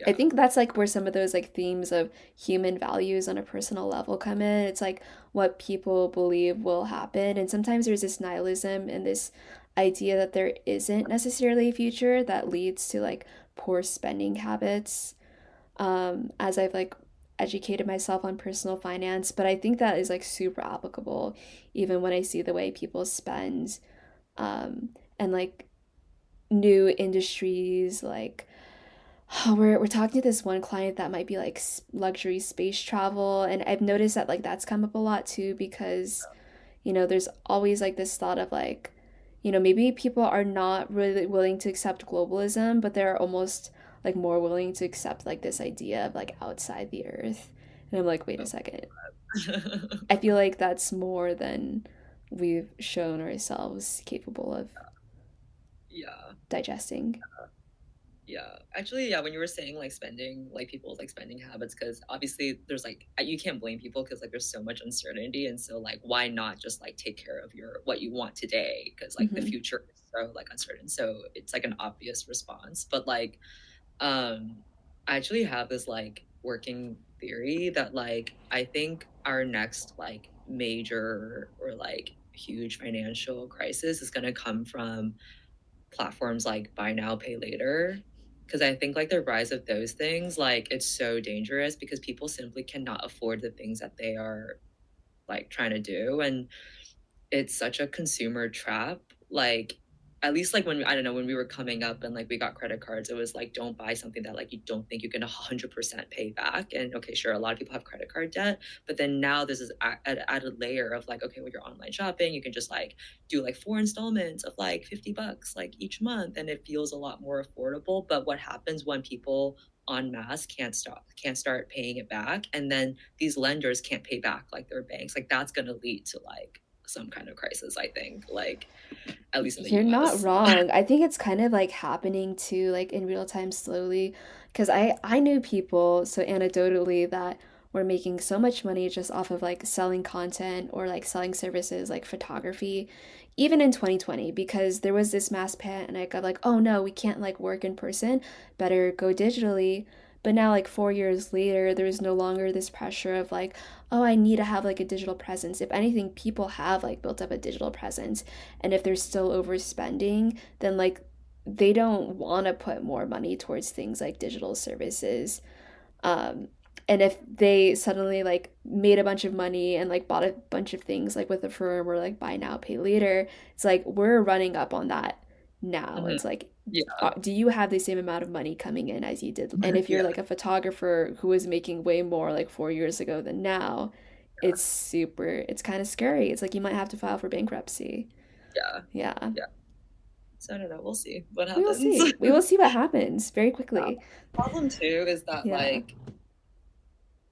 [SPEAKER 1] I
[SPEAKER 2] yeah.
[SPEAKER 1] think that's like where some of those like themes of human values on a personal level come in. It's like what people believe will happen. And sometimes there's this nihilism and this idea that there isn't necessarily a future that leads to like poor spending habits. As I've like educated myself on personal finance, but I think that is like super applicable even when I see the way people spend, and like new industries like we're talking to this one client that might be like luxury space travel, and I've noticed that like that's come up a lot too because there's always like this thought of like maybe people are not really willing to accept globalism, but they're almost like more willing to accept like this idea of like outside the earth. And I'm like, wait a
[SPEAKER 2] Oh.
[SPEAKER 1] second, I feel like that's more than we've shown ourselves capable of
[SPEAKER 2] Yeah.
[SPEAKER 1] digesting.
[SPEAKER 2] Yeah, actually, yeah. When you were saying like spending, like people's like spending habits, because obviously there's like you can't blame people because like there's so much uncertainty, and so like why not just like take care of your what you want today? Because like the
[SPEAKER 1] Hmm.
[SPEAKER 2] future is so like uncertain, so it's like an obvious response. But like, I actually have this like working theory that like I think our next like major or like huge financial crisis is going to come from platforms like buy now pay later, because I think like the rise of those things, like it's so dangerous because people simply cannot afford the things that they are like trying to do, and it's such a consumer trap. Like at least like when I don't know, when we were coming up and like we got credit cards, it was like don't buy something that like you don't think you can 100% pay back. And okay, sure, a lot of people have credit card debt, but then now this is added layer of like, okay, well, you're online shopping, you can just like do like 4 installments of like $50 like each month, and it feels a lot more affordable. But what happens when people en masse can't start paying it back, and then these lenders can't pay back like their banks, like that's going to lead to like some kind of crisis, I think, like at least in the
[SPEAKER 1] You're not
[SPEAKER 2] US.
[SPEAKER 1] wrong. I think it's kind of like happening too, like in real time slowly. Because I knew people, so anecdotally, that were making so much money just off of like selling content or like selling services like photography, even in 2020, because there was this mass panic of like, oh no, we can't like work in person, better go digitally. But now, like 4 years later, there's no longer this pressure of like, oh, I need to have like a digital presence. If anything, people have like built up a digital presence, and if they're still overspending, then like they don't want to put more money towards things like digital services. um and if they suddenly like made a bunch of money and like bought a bunch of things like with a firm or like buy now pay later, it's like we're running up on that now.
[SPEAKER 2] Mhm.
[SPEAKER 1] It's like,
[SPEAKER 2] Yeah.
[SPEAKER 1] do you have the same amount of money coming in as you did? And if you're
[SPEAKER 2] Yeah.
[SPEAKER 1] like a photographer who was making way more like 4 years ago than now, it's kind of scary. It's like you might have to file for bankruptcy.
[SPEAKER 2] Yeah.
[SPEAKER 1] Yeah.
[SPEAKER 2] Yeah. So I don't know. We'll see what
[SPEAKER 1] We will
[SPEAKER 2] happens.
[SPEAKER 1] see. We will see what happens very quickly.
[SPEAKER 2] Problem too is that
[SPEAKER 1] Yeah.
[SPEAKER 2] like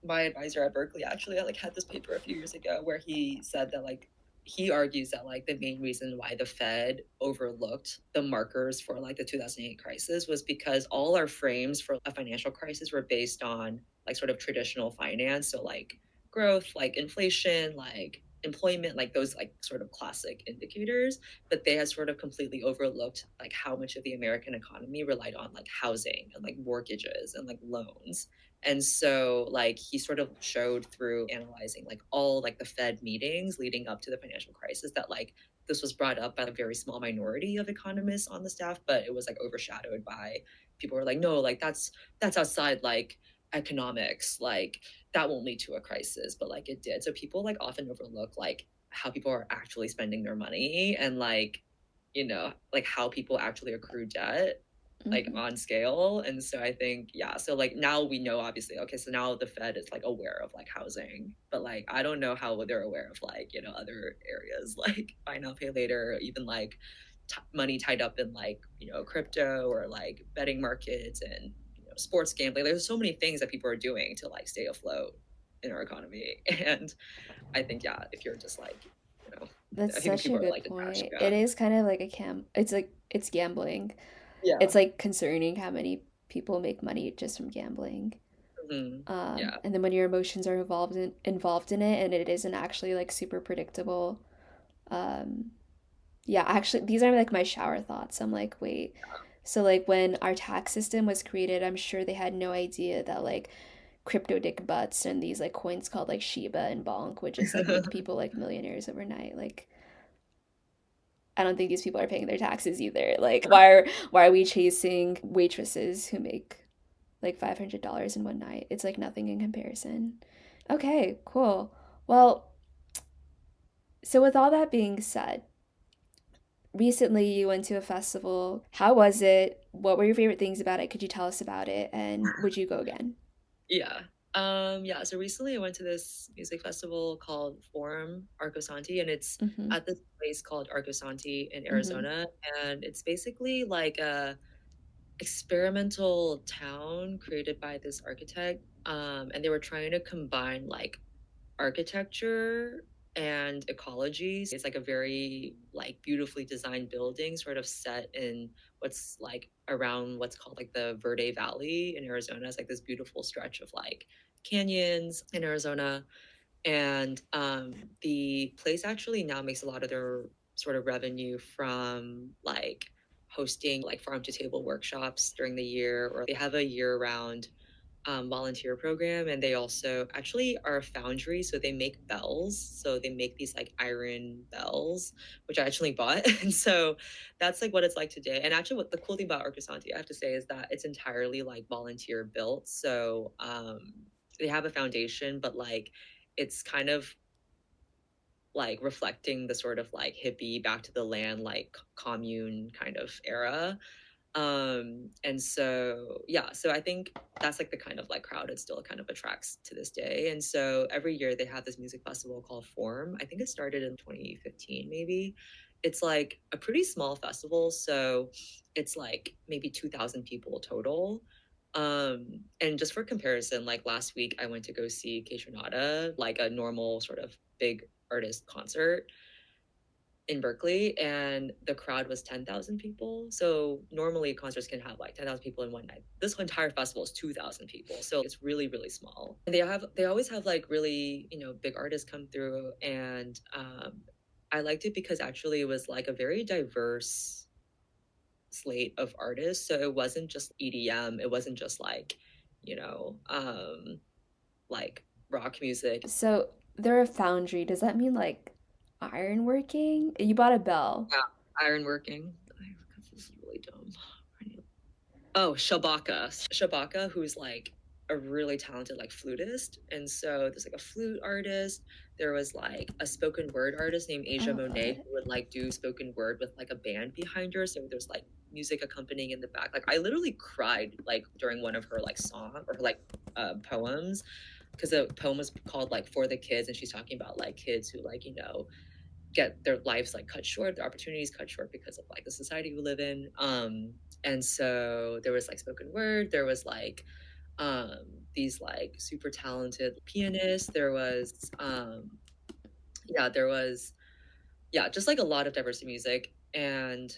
[SPEAKER 2] my advisor at Berkeley actually like had this paper a few years ago where he said that like he argues that like the main reason why the Fed overlooked the markers for like the 2008 crisis was because all our frames for a financial crisis were based on like sort of traditional finance, so like growth, like inflation, like employment, like those like sort of classic indicators, but they had sort of completely overlooked like how much of the American economy relied on like housing and like mortgages and like loans. And so like he sort of showed through analyzing like all like the Fed meetings leading up to the financial crisis that like this was brought up by a very small minority of economists on the staff, but it was like overshadowed by people who were like, no, like that's outside like economics, like that won't lead to a crisis, but like it did. So people like often overlook like how people are actually spending their money, and like, you know, like how people actually accrue debt like
[SPEAKER 1] Hmm.
[SPEAKER 2] on scale. And so I think, yeah, so like now we know obviously, okay, so now the Fed is like aware of like housing, but like I don't know how they're aware of like, you know, other areas like buy now pay later, or even like money tied up in like, you know, crypto or like betting markets and, you know, sports gambling. There's so many things that people are doing to like stay afloat in our economy. And I think, yeah, if you're just like, you know,
[SPEAKER 1] That's
[SPEAKER 2] I think
[SPEAKER 1] such a
[SPEAKER 2] people are
[SPEAKER 1] good
[SPEAKER 2] like detached.
[SPEAKER 1] point.
[SPEAKER 2] Yeah.
[SPEAKER 1] It is kind of like a it's like it's gambling.
[SPEAKER 2] Yeah.
[SPEAKER 1] It's like concerning how many people make money just from gambling.
[SPEAKER 2] Yeah.
[SPEAKER 1] And then when your emotions are involved in it, and it isn't actually like super predictable. Um, yeah, actually, these are like my shower thoughts. I'm like, wait. So like when our tax system was created, I'm sure they had no idea that like crypto dick butts and these like coins called like Shiba and Bonk would just like make people like millionaires overnight. Like I don't think these people are paying their taxes either. Like why are we chasing waitresses who make like $500 in one night? It's like nothing in comparison. Okay, cool. Well, so with all that being said, recently you went to a festival. How was it? What were your favorite things about it? Could you tell us about it? And would you go again?
[SPEAKER 2] Yeah. Yeah, so recently I went to this music festival called Forum Arcosanti, and it's
[SPEAKER 1] Mm-hmm.
[SPEAKER 2] at this place called Arcosanti in
[SPEAKER 1] Mm-hmm.
[SPEAKER 2] Arizona, and it's basically like a experimental town created by this architect. And they were trying to combine like architecture and ecology. It's like a very like beautifully designed building sort of set in what's like around what's called like the Verde Valley in Arizona. It's like this beautiful stretch of like canyons in Arizona. And the place actually now makes a lot of their sort of revenue from like hosting like farm to table workshops during the year, or they have a year round volunteer program. And they also actually are a foundry, so they make bells, so they make these like iron bells, which I actually bought. And so that's like what it's like today. And actually what the cool thing about Arcosanti, I have to say, is that it's entirely like volunteer built. So they have a foundation, but like it's kind of like reflecting the sort of like hippie back to the land like commune kind of era. And so yeah, so I think that's like the kind of like crowd it still kind of attracts to this day. And so every year they have this music festival called Form. I think it started in 2015 maybe. It's like a pretty small festival, so it's like maybe 2,000 people total. And just for comparison, like last week I went to go see Kaytranada, like a normal sort of big artist concert in Berkeley, and the crowd was 10,000 people. So normally concerts can have like 10,000 people in one night. This entire festival is 2,000 people. So it's really, really small. And they always have like really, big artists come through. And I liked it because actually it was like a very diverse slate of artists. So it wasn't just EDM. It wasn't just like, like rock music.
[SPEAKER 1] So they're a foundry. Does that mean like ironworking? You bought a bell.
[SPEAKER 2] Yeah, ironworking. This is really dumb. Oh, Shabaka. Shabaka, who's like a really talented like flutist. And so there's like a flute artist. There was like a spoken word artist named Asia
[SPEAKER 1] Oh, got
[SPEAKER 2] Monet
[SPEAKER 1] it.
[SPEAKER 2] who would like do spoken word with like a band behind her. So there's like music accompanying in the back. Like I literally cried like during one of her like song or like poems, because the poem was called like For the Kids, and she's talking about like kids who like, get their lives like cut short, their opportunities cut short because of like the society we live in. And so there was like spoken word, there was like these like super talented pianists, there was just like a lot of diverse music. And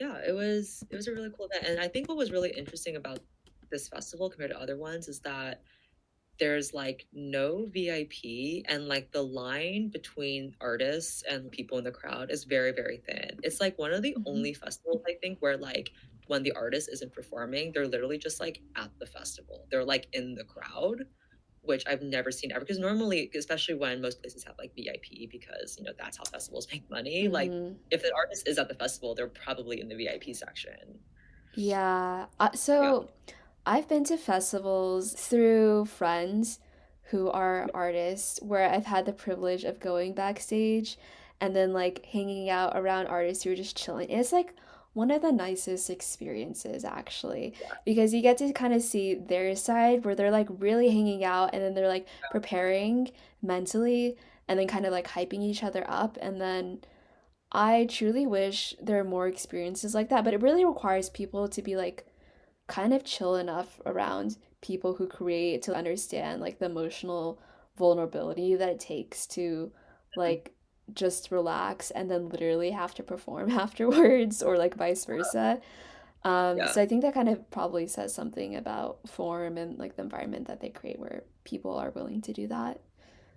[SPEAKER 2] yeah, it was a really cool event. And I think what was really interesting about this festival compared to other ones is that there's like no VIP, and like the line between artists and people in the crowd is very, very thin. It's like one of the
[SPEAKER 1] Hmm.
[SPEAKER 2] only festivals I think where like when the artist isn't performing, they're literally just like at the festival. They're like in the crowd, which I've never seen ever. Because normally, especially when most places have like VIP, because that's how festivals make money. Like
[SPEAKER 1] Hmm.
[SPEAKER 2] if the artist is at the festival, they're probably in the VIP section.
[SPEAKER 1] Yeah.
[SPEAKER 2] Yeah.
[SPEAKER 1] So I've been to festivals through friends who are artists where I've had the privilege of going backstage and then like hanging out around artists who are just chilling. It's like one of the nicest experiences actually because you get to kind of see their side where they're like really hanging out and then they're like preparing mentally and then kind of like hyping each other up and then I truly wish there are more experiences like that, but it really requires people to be like kind of chill enough around people who create to understand like the emotional vulnerability that it takes to like just relax and then literally have to perform afterwards or like vice versa.
[SPEAKER 2] Yeah.
[SPEAKER 1] So I think that kind of probably says something about form and like the environment that they create where people are willing to do that.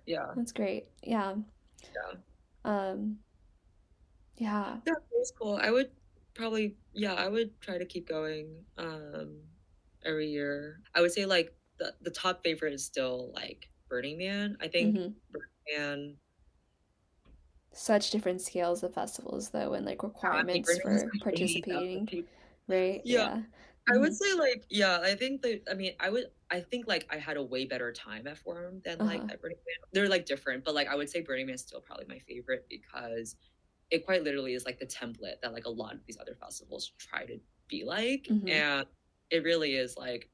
[SPEAKER 2] Yeah.
[SPEAKER 1] That's great. Yeah.
[SPEAKER 2] Yeah.
[SPEAKER 1] Um, yeah.
[SPEAKER 2] Yeah, it was cool. I would probably, yeah, I would try to keep going every year. I would say like the top favorite is still like Burning Man. I think
[SPEAKER 1] Hmm.
[SPEAKER 2] Burning Man,
[SPEAKER 1] Such different scales of festivals though and like
[SPEAKER 2] I mean,
[SPEAKER 1] requirements
[SPEAKER 2] Burning Man is
[SPEAKER 1] for
[SPEAKER 2] like 80,000
[SPEAKER 1] participating,
[SPEAKER 2] people.
[SPEAKER 1] right?
[SPEAKER 2] Yeah,
[SPEAKER 1] Yeah.
[SPEAKER 2] I would
[SPEAKER 1] Hmm.
[SPEAKER 2] say like, yeah, I think that, I think like I had a way better time at Forum than like
[SPEAKER 1] Uh-huh.
[SPEAKER 2] at Burning Man. They're like different, but like I would say Burning Man is still probably my favorite because it quite literally is like the template that like a lot of these other festivals try to be like.
[SPEAKER 1] Hmm.
[SPEAKER 2] And it really is like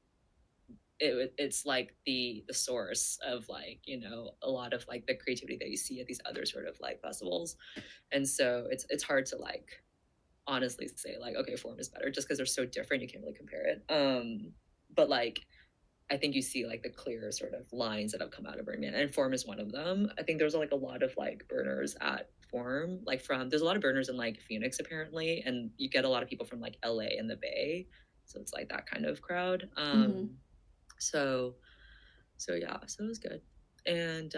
[SPEAKER 2] it's like the source of like a lot of like the creativity that you see at these other sort of like festivals. And so it's hard to like honestly say like, okay, Forum is better just because they're so different, you can't really compare it. But like I think you see like the clear sort of lines that have come out of Burning Man, and Forum is one of them. I think there's like a lot of like burners at Forum, like there's a lot of burners in like Phoenix apparently, and you get a lot of people from like LA and the Bay, so it's like that kind of crowd.
[SPEAKER 1] Hmm.
[SPEAKER 2] So yeah, so it was good. And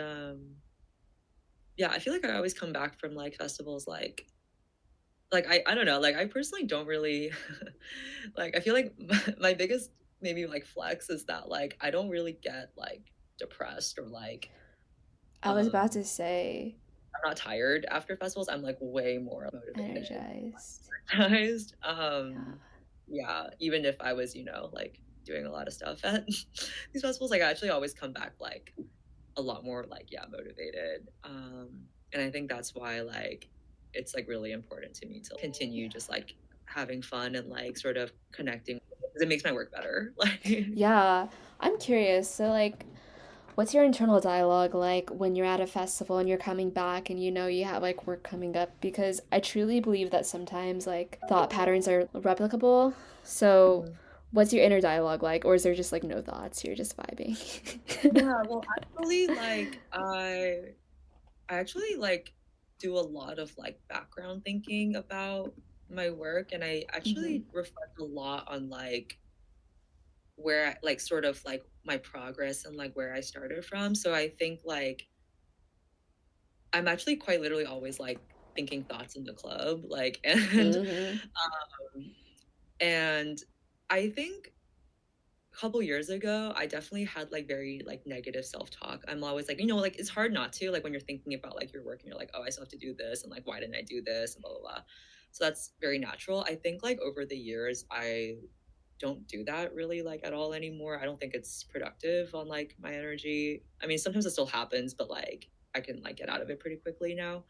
[SPEAKER 2] yeah, I feel like I always come back from like festivals like I don't know, like I personally don't really like I feel like my biggest maybe like flex is that like I don't really get like depressed or like
[SPEAKER 1] I was about
[SPEAKER 2] um
[SPEAKER 1] to say
[SPEAKER 2] I'm not tired after festivals. I'm like way more motivated,
[SPEAKER 1] energized.
[SPEAKER 2] energized.
[SPEAKER 1] Yeah.
[SPEAKER 2] Yeah, even if I was, like doing a lot of stuff at these festivals, like I actually always come back like a lot more like motivated. And I think that's why like it's like really important to me to continue just like having fun and like sort of connecting because it makes my work better. Like
[SPEAKER 1] Yeah, I'm curious. So, like, what's your internal dialogue like when you're at a festival and you're coming back and you know you have like work coming up? Because I truly believe that sometimes like thought patterns are replicable. So,
[SPEAKER 2] Mhm.
[SPEAKER 1] what's your inner dialogue like? Or is there just like no thoughts? You're just vibing?
[SPEAKER 2] Yeah, well actually like I actually like do a lot of like background thinking about my work and I
[SPEAKER 1] Hmm.
[SPEAKER 2] actually reflect a lot on like where like sort of like my progress and like where I started from. So I think like I'm actually quite literally always like thinking thoughts in the club, like
[SPEAKER 1] Hmm.
[SPEAKER 2] um, and I think a couple years ago, I definitely had like very like negative self-talk. I'm always like, like it's hard not to like when you're thinking about like your work and you're like, oh, I still have to do this and like why didn't I do this and blah blah blah. So that's very natural. I think like over the years, I don't do that really like at all anymore. I don't think it's productive on like my energy. I mean, sometimes it still happens, but like I can like get out of it pretty quickly now.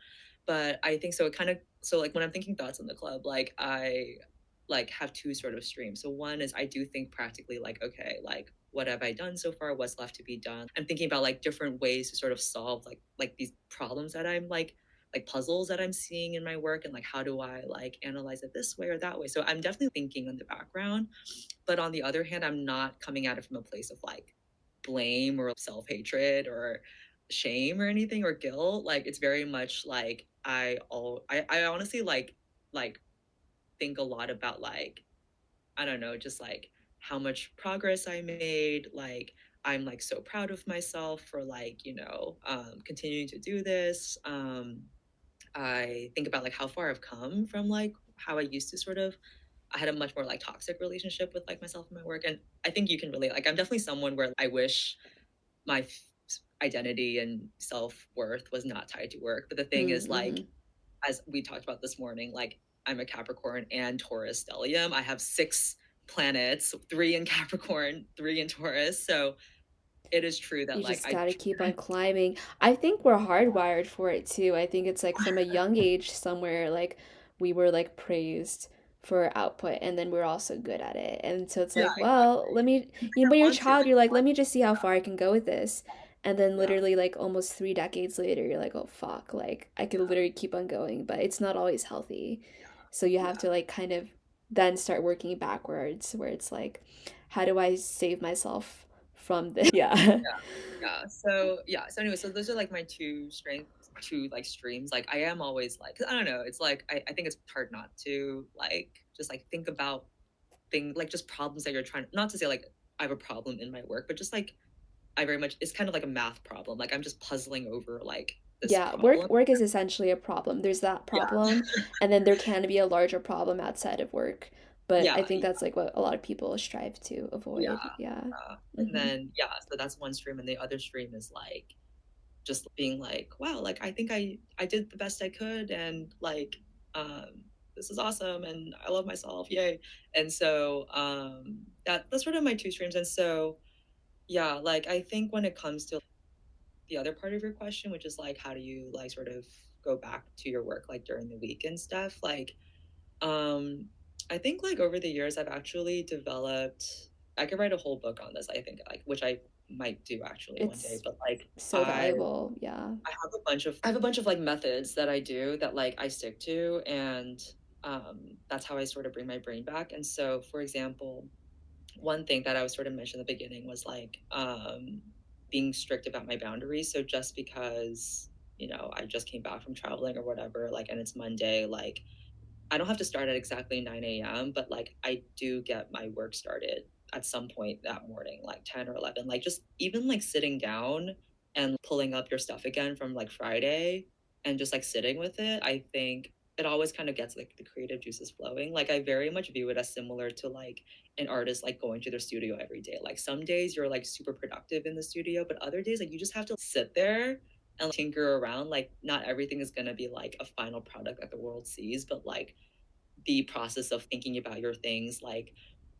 [SPEAKER 2] But I think so it kind of so like when I'm thinking thoughts in the club, like I like have two sort of streams. So one is I do think practically like, okay, like what have I done so far? What's left to be done? I'm thinking about like different ways to sort of solve like these problems that I'm like puzzles that I'm seeing in my work and like how do I like analyze it this way or that way. So I'm definitely thinking in the background. But on the other hand, I'm not coming at it from a place of like blame or self-hatred or shame or anything or guilt. Like it's very much like I honestly like think a lot about like I don't know, just like how much progress I made. Like I'm like so proud of myself for like, continuing to do this. I think about like how far I've come from like how I used to sort of I had a much more like toxic relationship with like myself and my work. And I think you can relate. Like I'm definitely someone where I wish my identity and self-worth was not tied to work. But the thing is like
[SPEAKER 1] Mm-hmm.
[SPEAKER 2] as we talked about this morning, like I'm a Capricorn and Taurus stellium. I have 6 planets, 3 in Capricorn, 3 in Taurus. So it is true
[SPEAKER 1] You
[SPEAKER 2] that like
[SPEAKER 1] just
[SPEAKER 2] I
[SPEAKER 1] gotta keep on climbing. I think we're hardwired for it too. I think it's like from a young age somewhere, like we were like praised for output and then we're also good at it. And so it's
[SPEAKER 2] yeah,
[SPEAKER 1] like, well,
[SPEAKER 2] exactly.
[SPEAKER 1] let me,
[SPEAKER 2] I
[SPEAKER 1] when you're a
[SPEAKER 2] want to.
[SPEAKER 1] child, you're like, let me just see how far I can go with this. And then
[SPEAKER 2] Yeah,
[SPEAKER 1] literally like almost 3 decades later, you're like, oh fuck, like I could literally keep on going, but it's not always healthy. So you have
[SPEAKER 2] yeah,
[SPEAKER 1] to like kind of then start working backwards where it's like, how do I save myself from this? Yeah.
[SPEAKER 2] yeah, yeah. So yeah. So anyway, so those are like my two like streams. Like I am always like, 'cause I don't know. It's like I think it's hard not to like just like think about things like just problems that you're trying. Not to say like I have a problem in my work, but just like I very much it's kind of like a math problem. Like I'm just puzzling over like this
[SPEAKER 1] Yeah, work
[SPEAKER 2] problem.
[SPEAKER 1] work is essentially a problem. There's that
[SPEAKER 2] Yeah.
[SPEAKER 1] problem, and then there can be a larger problem outside of work. But
[SPEAKER 2] Yeah.
[SPEAKER 1] I think that's like what a lot of people strive to
[SPEAKER 2] Yeah.
[SPEAKER 1] avoid. Yeah.
[SPEAKER 2] And
[SPEAKER 1] Hmm.
[SPEAKER 2] then yeah, so that's one stream, and the other stream is like just being like, wow, like I think I did the best I could, and like this is awesome, and I love myself, yay! And so that's sort of my two streams, and so yeah, like I think when it comes to the other part of your question, which is like how do you like sort of go back to your work like during the week and stuff, like Um, I think like over the years I've actually developed I could write a whole book on this, I think, like which I might do actually one day,
[SPEAKER 1] It's
[SPEAKER 2] but like
[SPEAKER 1] so
[SPEAKER 2] I
[SPEAKER 1] valuable. Yeah.
[SPEAKER 2] I have a bunch of like methods that I do that like I stick to and that's how I sort of bring my brain back. And so for example, one thing that I was sort of mentioned at the beginning was like being strict about my boundaries. So just because, I just came back from traveling or whatever, like and it's Monday, like I don't have to start at exactly 9 a.m., but like I do get my work started at some point that morning, like 10 or 11. Like just even like sitting down and pulling up your stuff again from like Friday and just like sitting with it, I think it always kind of gets like the creative juices flowing. Like I very much view it as similar to like an artist like going to their studio every day. Like some days you're like super productive in the studio, but other days like you just have to sit there and tinker around. Like not everything is going to be like a final product that the world sees, but like the process of thinking about your things like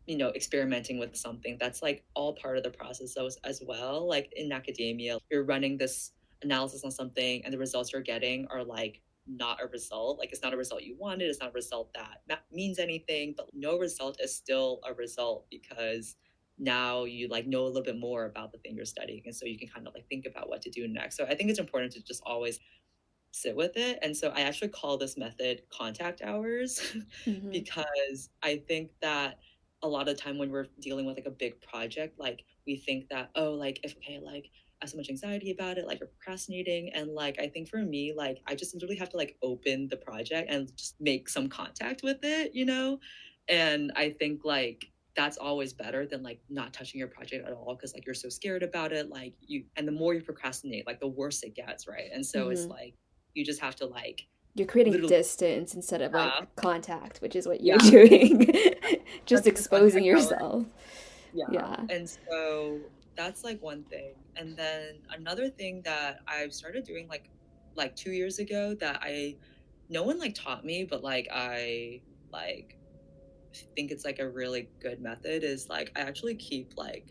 [SPEAKER 2] experimenting with something. That's like all part of the process as well. Like in academia, you're running this analysis on something and the results you're getting are like not a result. Like it's not a result you wanted, it's not a result that means anything, but no result is still a result because now you like know a little bit more about the thing you're studying, and so you can kind of like think about what to do next. So I think it's important to just always sit with it. And so I actually call this method contact hours
[SPEAKER 1] Mm-hmm.
[SPEAKER 2] because I think that a lot of time when we're dealing with like a big project, like we think that, oh, like if okay, like I have so much anxiety about it, like you're procrastinating. And like I think for me, like I just literally have to like open the project and just make some contact with it. And I think like that's always better than like not touching your project at all because like you're so scared about it. Like you and the more you procrastinate, like the worse it gets, right? And so it's
[SPEAKER 1] Mm-hmm.
[SPEAKER 2] like you just have to like
[SPEAKER 1] You're creating
[SPEAKER 2] literally,
[SPEAKER 1] distance instead of
[SPEAKER 2] yeah,
[SPEAKER 1] like contact, which is what you're
[SPEAKER 2] yeah,
[SPEAKER 1] doing. Just
[SPEAKER 2] that's the
[SPEAKER 1] exposing
[SPEAKER 2] contact hour.
[SPEAKER 1] yourself.
[SPEAKER 2] Yeah.
[SPEAKER 1] Yeah.
[SPEAKER 2] And so that's like one thing. And then another thing that I've started doing like 2 years ago that no one like taught me, but like I like think it's like a really good method is like I actually keep like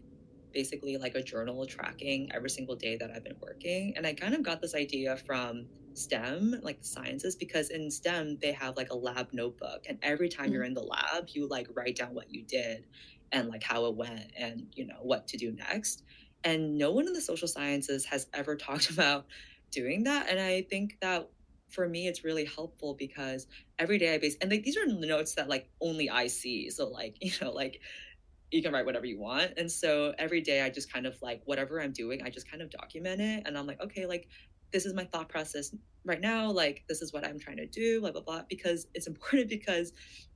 [SPEAKER 2] basically like a journal tracking every single day that I've been working. And I kind of got this idea from STEM, like the sciences, because in STEM they have like a lab notebook. And every time you're
[SPEAKER 1] Mm-hmm.
[SPEAKER 2] in the lab, you like write down what you did and like how it went and what to do next. And no one in the social sciences has ever talked about doing that. And I think that for me it's really helpful because every day and like these are notes that like only I see. So like, like you can write whatever you want. And so every day I just kind of like whatever I'm doing, I just kind of document it. And I'm like, okay, like this is my thought process right now. Like this is what I'm trying to do, blah, blah, blah. Because it's important because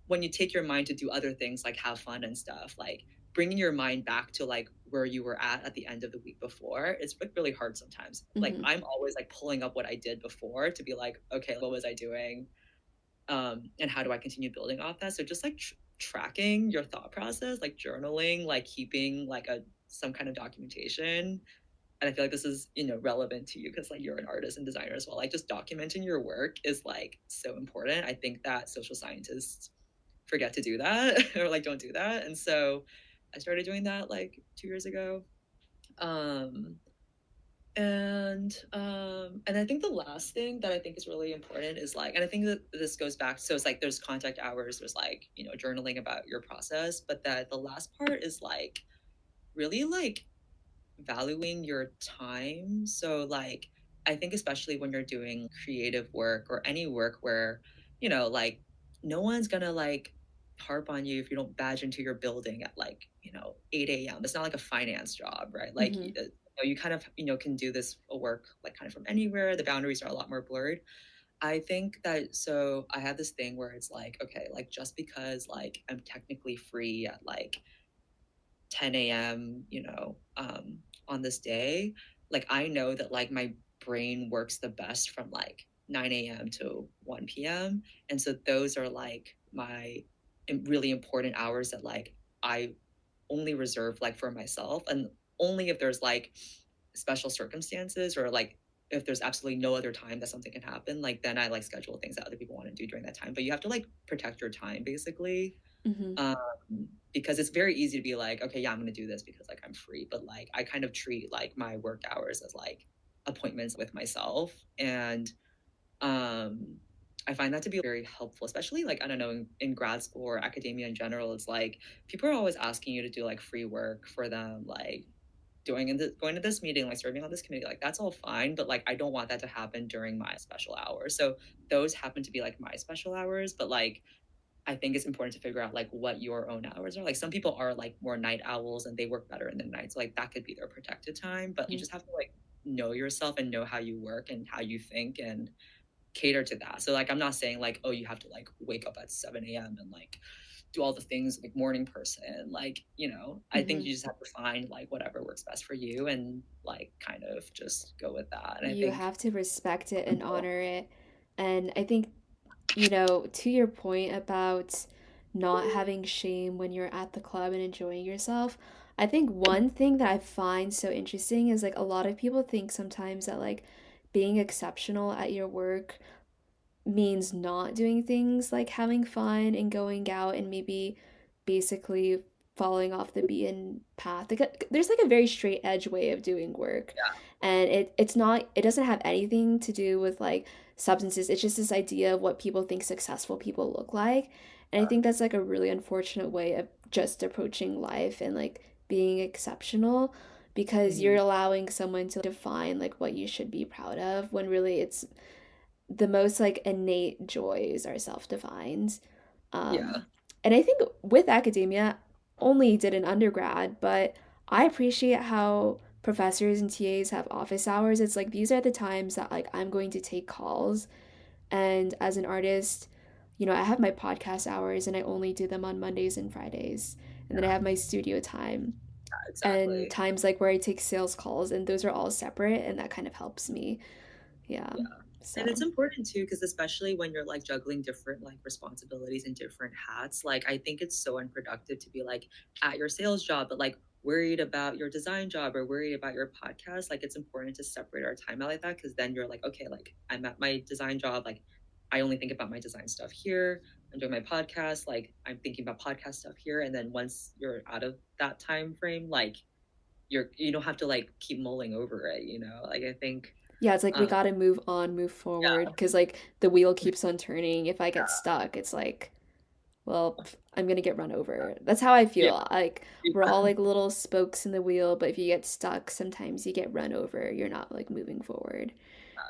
[SPEAKER 2] when you take your mind to do other things like have fun and stuff, like bringing your mind back to like where you were at the end of the week before, it's like really hard sometimes. Like
[SPEAKER 1] Mm-hmm.
[SPEAKER 2] I'm always like pulling up what I did before to be like, okay, what was I doing? And how do I continue building off that? So just like tracking your thought process, like journaling, like keeping like a some kind of documentation. And I feel like this is relevant to you because like you're an artist and designer as well. Like just documenting your work is like so important. I think that social scientists forget to do that or like don't do that. And so I started doing that like 2 years ago. Um, and I think the last thing that I think is really important is like, and I think that this goes back, so it's like there's contact hours, there's like journaling about your process, but that the last part is like really like valuing your time. So like I think especially when you're doing creative work or any work where like no one's gonna like harp on you if you don't badge into your building at like 8 a.m. It's not like a finance job, right? Like
[SPEAKER 1] Mm-hmm.
[SPEAKER 2] you kind of can do this work like kind of from anywhere. The boundaries are a lot more blurred. I think that, so I have this thing where it's like, okay, like just because like I'm technically free at like 10 a.m., on this day, like I know that like my brain works the best from like 9 a.m. to 1 p.m. And so those are like my really important hours that like I only reserve like for myself. And only if there's like special circumstances or like if there's absolutely no other time that something can happen, like then I like schedule things that other people want to do during that time. But you have to like protect your time basically,
[SPEAKER 1] Mm-hmm.
[SPEAKER 2] um, because it's very easy to be like, okay, yeah, I'm going to do this because like I'm free. But like I kind of treat like my work hours as like appointments with myself. And um, I find that to be very helpful, especially like, I don't know, in grad school or academia in general. It's like people are always asking you to do like free work for them, like going to this meeting, like serving on this committee, like that's all fine. But like I don't want that to happen during my special hours. So those happen to be like my special hours. But like I think it's important to figure out like what your own hours are. Like some people are like more night owls and they work better in the night. So like that could be their protected time. But you just have to like know yourself and know how you work and how you think and cater to that. So like I'm not saying like, oh, you have to like wake up at 7 a.m. and like do all the things like morning person. Like, I think
[SPEAKER 1] Mm-hmm.
[SPEAKER 2] you just have to find like whatever works best for you and like kind of just go with that. And I
[SPEAKER 1] You
[SPEAKER 2] think
[SPEAKER 1] have to respect it and honor it. And I think, to your point about not having shame when you're at the club and enjoying yourself, I think one thing that I find so interesting is like a lot of people think sometimes that like being exceptional at your work means not doing things like having fun and going out and maybe basically falling off the beaten path. Like there's like a very straight edge way of doing work,
[SPEAKER 2] Yeah.
[SPEAKER 1] and it doesn't have anything to do with like substances. It's just this idea of what people think successful people look like, and I think that's like a really unfortunate way of just approaching life and like being exceptional, because you're
[SPEAKER 2] Hmm.
[SPEAKER 1] allowing someone to define like what you should be proud of when really it's the most like innate joys are self-defined. um,
[SPEAKER 2] Yeah.
[SPEAKER 1] and I think with academia, only did an undergrad, but I appreciate how professors and TAs have office hours. It's like these are the times that like I'm going to take calls, and as an artist, I have my podcast hours and I only do them on Mondays and Fridays, and then I
[SPEAKER 2] Yeah.
[SPEAKER 1] have my studio time and
[SPEAKER 2] Exactly.
[SPEAKER 1] times like where I take sales calls, and those are all separate, and that kind of helps me. Yeah.
[SPEAKER 2] Yeah. And it's
[SPEAKER 1] So,
[SPEAKER 2] important too, because especially when you're like juggling different like responsibilities and different hats, like I think it's so unproductive to be like at your sales job, but like worried about your design job or worried about your podcast. Like it's important to separate our time out like that, because then you're like, okay, like I'm at my design job, like I only think about my design stuff here. I'm doing my podcast, like I'm thinking about podcast stuff here. And then once you're out of that time frame, like you don't have to like keep mulling over it, Like I think
[SPEAKER 1] yeah, it's like we
[SPEAKER 2] um
[SPEAKER 1] got to move on, move forward,
[SPEAKER 2] yeah,
[SPEAKER 1] because like the wheel keeps on turning. If I get stuck, it's like, well, I'm gonna get run over. That's how I
[SPEAKER 2] yeah,
[SPEAKER 1] feel. Like we're
[SPEAKER 2] yeah.
[SPEAKER 1] all like little spokes in the wheel, but if you get stuck, sometimes you get run over. You're not like moving forward.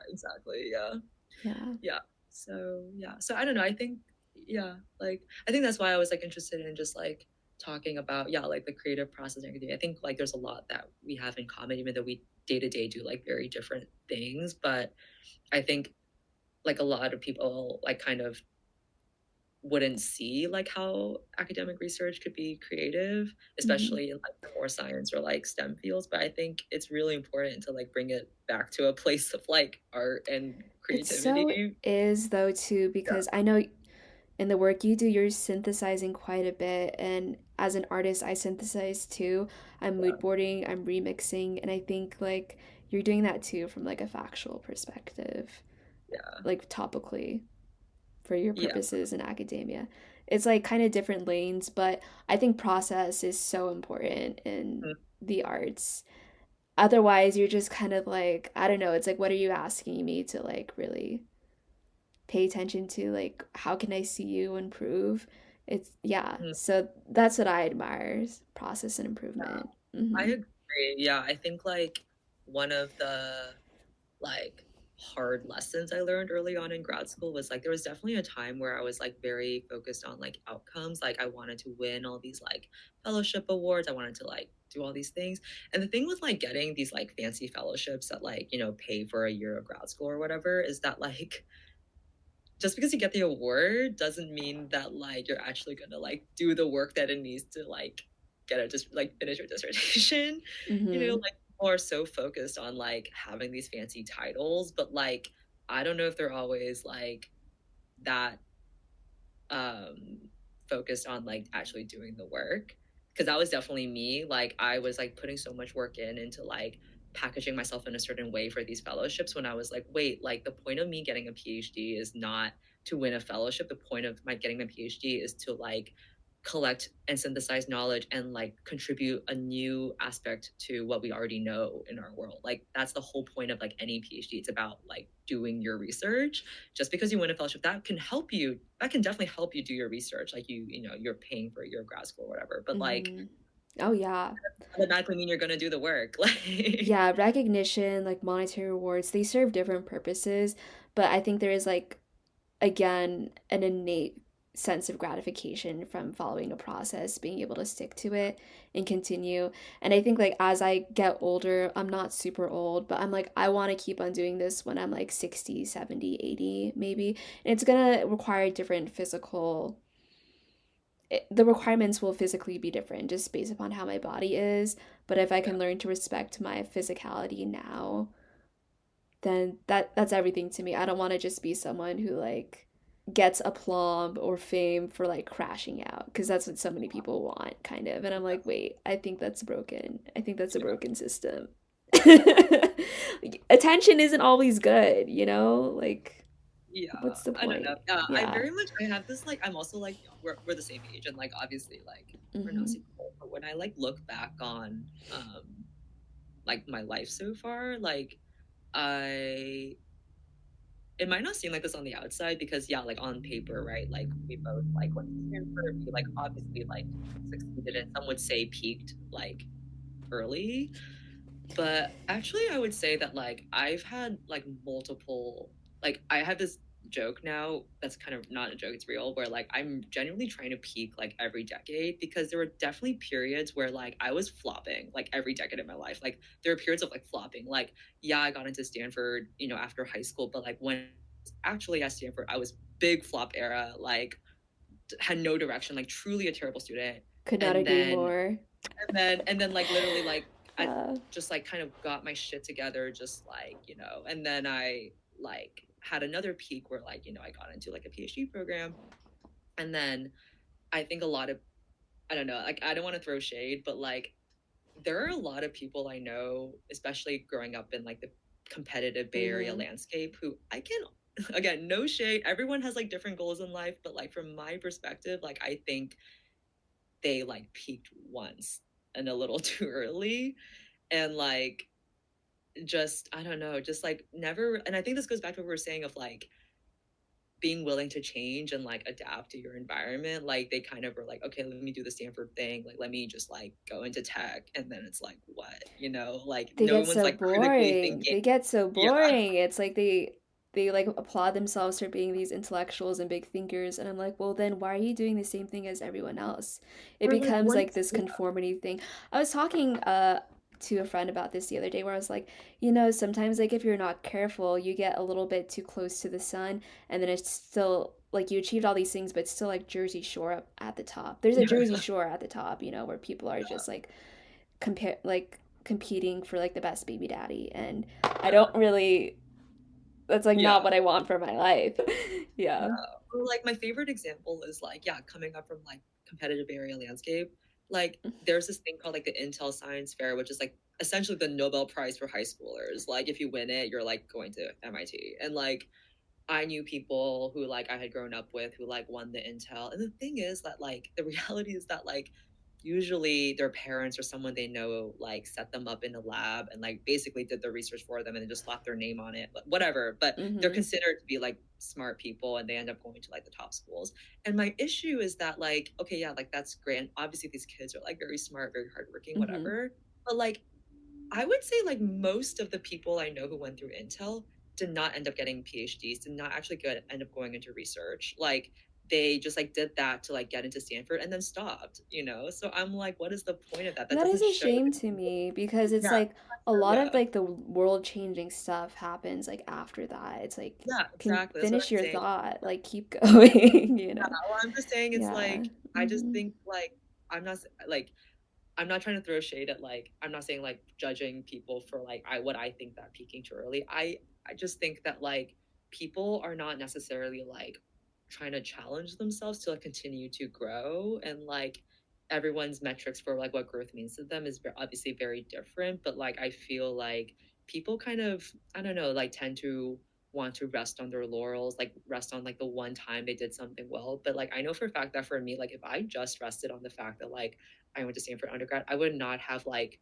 [SPEAKER 2] Exactly. Yeah.
[SPEAKER 1] Yeah.
[SPEAKER 2] Yeah. So yeah. So I don't know. I think yeah, like I think that's why I was like interested in just like talking about yeah, like the creative process and everything. I think like there's a lot that we have in common, even though we day to day do like very different things. But I think like a lot of people like kind of wouldn't see like how academic research could be creative,
[SPEAKER 1] Hmm.
[SPEAKER 2] especially in like the more science or like STEM fields. But I think it's really important to like bring it back to a place of like art and
[SPEAKER 1] It
[SPEAKER 2] creativity.
[SPEAKER 1] so is though too,
[SPEAKER 2] Yeah,
[SPEAKER 1] because I know in the work you do, you're synthesizing quite a bit, and as an artist, I synthesize too. I'm mood
[SPEAKER 2] yeah,
[SPEAKER 1] boarding, I'm remixing, and I think like you're doing that too from like a factual perspective,
[SPEAKER 2] yeah,
[SPEAKER 1] like topically, for your
[SPEAKER 2] yeah.
[SPEAKER 1] purposes in academia. It's like kind of different lanes, but I think process is so important in
[SPEAKER 2] Mm,
[SPEAKER 1] the arts. Otherwise, you're just kind of like, I don't know, it's like, what are you asking me to like really pay attention to? Like, how can I see you improve? It's, yeah.
[SPEAKER 2] mm.
[SPEAKER 1] So that's what I admire is process and
[SPEAKER 2] Yeah,
[SPEAKER 1] improvement.
[SPEAKER 2] I
[SPEAKER 1] Hmm.
[SPEAKER 2] agree. Yeah, I think like one of the like hard lessons I learned early on in grad school was like there was definitely a time where I was like very focused on like outcomes. Like I wanted to win all these like fellowship awards. I wanted to like do all these things. And the thing with like getting these like fancy fellowships that like, pay for a year of grad school or whatever is that like just because you get the award doesn't mean that like you're actually gonna like do the work that it needs to like get it just like finish your dissertation.
[SPEAKER 1] Hmm.
[SPEAKER 2] Like people are so focused on like having these fancy titles, but like I don't know if they're always like that focused on like actually doing the work, because that was definitely me. Like I was like putting so much work into like packaging myself in a certain way for these fellowships when I was like, wait, like the point of me getting a PhD is not to win a fellowship. The point of my getting a PhD is to like collect and synthesize knowledge and like contribute a new aspect to what we already know in our world. Like that's the whole point of like any PhD. It's about like doing your research. Just because you win a fellowship, that can definitely help you do your research. Like you're paying for your grad school or whatever, but like
[SPEAKER 1] Hmm. Oh, yeah.
[SPEAKER 2] automatically mean you're gonna do the work. Like
[SPEAKER 1] Yeah, recognition, like monetary rewards, they serve different purposes, but I think there is like, again, an innate sense of gratification from following a process, being able to stick to it and continue. And I think like as I get older, I'm not super old, but I'm like I want to keep on doing this when I'm like 60, 70, 80 maybe. And it's going to require different the requirements will physically be different just based upon how my body is, but if I
[SPEAKER 2] yeah.
[SPEAKER 1] can learn to respect my physicality now, then that's everything to me. I don't want to just be someone who like gets aplomb or fame for like crashing out, because that's what so many people want kind of. And I'm like, wait, I think that's broken. I think that's a
[SPEAKER 2] Yeah.
[SPEAKER 1] broken system. Attention isn't always good, you know? Like,
[SPEAKER 2] Yeah,
[SPEAKER 1] What's the
[SPEAKER 2] I don't know.
[SPEAKER 1] point?
[SPEAKER 2] Yeah, I
[SPEAKER 1] Yeah.
[SPEAKER 2] very much I have this like I'm also like we're the same age and like obviously like we're not
[SPEAKER 1] Mm-hmm.
[SPEAKER 2] super old, but when I like look back on like my life so far, like I it might not seem like this on the outside because yeah, like on paper, right? Like we both like went to Stanford, we like obviously like succeeded and some would say peaked like early. But actually, I would say that like I've had like multiple like I have this joke now that's kind of not a joke, it's real, where like I'm genuinely trying to peak like every decade because there were definitely periods where like I was flopping like every decade of my life. Like there were periods of like flopping. Like, yeah, I got into Stanford, you know, after high school, but like when I was actually at Stanford, I was big flop era, like had no direction, like truly a terrible student.
[SPEAKER 1] Could not
[SPEAKER 2] And
[SPEAKER 1] agree
[SPEAKER 2] then
[SPEAKER 1] more.
[SPEAKER 2] like literally like I
[SPEAKER 1] Uh,
[SPEAKER 2] just like kind of got my shit together just like, you know, and then I like had another peak where like, you know, I got into like a PhD program. And then I think a lot of I don't know, like I don't want to throw shade, but like there are a lot of people I know, especially growing up in like the competitive Bay Area
[SPEAKER 1] mm-hmm.
[SPEAKER 2] landscape, who I can again, no shade. Everyone has like different goals in life, but like from my perspective, like I think they like peaked once and a little too early and like just I don't know, just like never and I think this goes back to what we were saying of like being willing to change and like adapt to your environment. Like they kind of were like, okay, let me do the Stanford thing. Like let me just like go into tech. And then it's like, what? You know, like
[SPEAKER 1] They
[SPEAKER 2] no
[SPEAKER 1] get
[SPEAKER 2] one's
[SPEAKER 1] so
[SPEAKER 2] like critically
[SPEAKER 1] boring.
[SPEAKER 2] thinking.
[SPEAKER 1] They get so
[SPEAKER 2] Yeah.
[SPEAKER 1] boring. It's like they like applaud themselves for being these intellectuals and big thinkers, and I'm like, well then why are you doing the same thing as everyone else? It
[SPEAKER 2] Or like
[SPEAKER 1] becomes like
[SPEAKER 2] once
[SPEAKER 1] this
[SPEAKER 2] yeah,
[SPEAKER 1] conformity thing. I was talking to a friend about this the other day where I was like, sometimes like if you're not careful, you get a little bit too close to the sun and then it's still like you achieved all these things but it's still like Jersey Shore up at the top. There's a Jersey Shore at the top, where people are just like compare like competing for like the best baby daddy, and I
[SPEAKER 2] yeah,
[SPEAKER 1] don't really, that's like not
[SPEAKER 2] yeah.
[SPEAKER 1] what I want for my life.
[SPEAKER 2] Yeah.
[SPEAKER 1] Yeah.
[SPEAKER 2] Or like my favorite example is like, yeah, coming up from like competitive area landscape. Like there's this thing called like the Intel Science Fair, which is like essentially the Nobel Prize for high schoolers. Like if you win it, you're like going to MIT. And like I knew people who like I had grown up with who like won the Intel. And the thing is that like the reality is that like usually their parents or someone they know like set them up in a lab and like basically did the research for them and then just slapped their name on it, but whatever. But they're
[SPEAKER 1] Mm-hmm.
[SPEAKER 2] considered to be like smart people and they end up going to like the top schools. And my issue is that like, okay, yeah, like that's great. And obviously these kids are like very smart, very hardworking,
[SPEAKER 1] Mm-hmm.
[SPEAKER 2] whatever. But like I would say like most of the people I know who went through Intel did not end up getting PhDs, did not actually end up going into research. Like they just like did that to like get into Stanford and then stopped, you know? So I'm like, what is the point of that? That
[SPEAKER 1] That is
[SPEAKER 2] doesn't
[SPEAKER 1] a
[SPEAKER 2] show
[SPEAKER 1] shame
[SPEAKER 2] that
[SPEAKER 1] to
[SPEAKER 2] people,
[SPEAKER 1] me because it's
[SPEAKER 2] yeah,
[SPEAKER 1] like a lot of
[SPEAKER 2] yeah,
[SPEAKER 1] like the world changing stuff happens like after that. It's like,
[SPEAKER 2] yeah,
[SPEAKER 1] can
[SPEAKER 2] exactly. That's what
[SPEAKER 1] finish
[SPEAKER 2] I'm
[SPEAKER 1] your
[SPEAKER 2] saying.
[SPEAKER 1] thought, like keep going,
[SPEAKER 2] Well, I'm just saying it's
[SPEAKER 1] Yeah.
[SPEAKER 2] like I just
[SPEAKER 1] Mm-hmm.
[SPEAKER 2] think like I'm not like I'm not trying to throw shade at like I'm not saying like judging people for like I what I think that peaking too early. I just think that like people are not necessarily like trying to challenge themselves to like continue to grow and like everyone's metrics for like what growth means to them is obviously very different, but like I feel like people kind of I don't know like tend to want to rest on their laurels, like rest on like the one time they did something well. But like I know for a fact that for me, like if I just rested on the fact that like I went to Stanford undergrad, I would not have like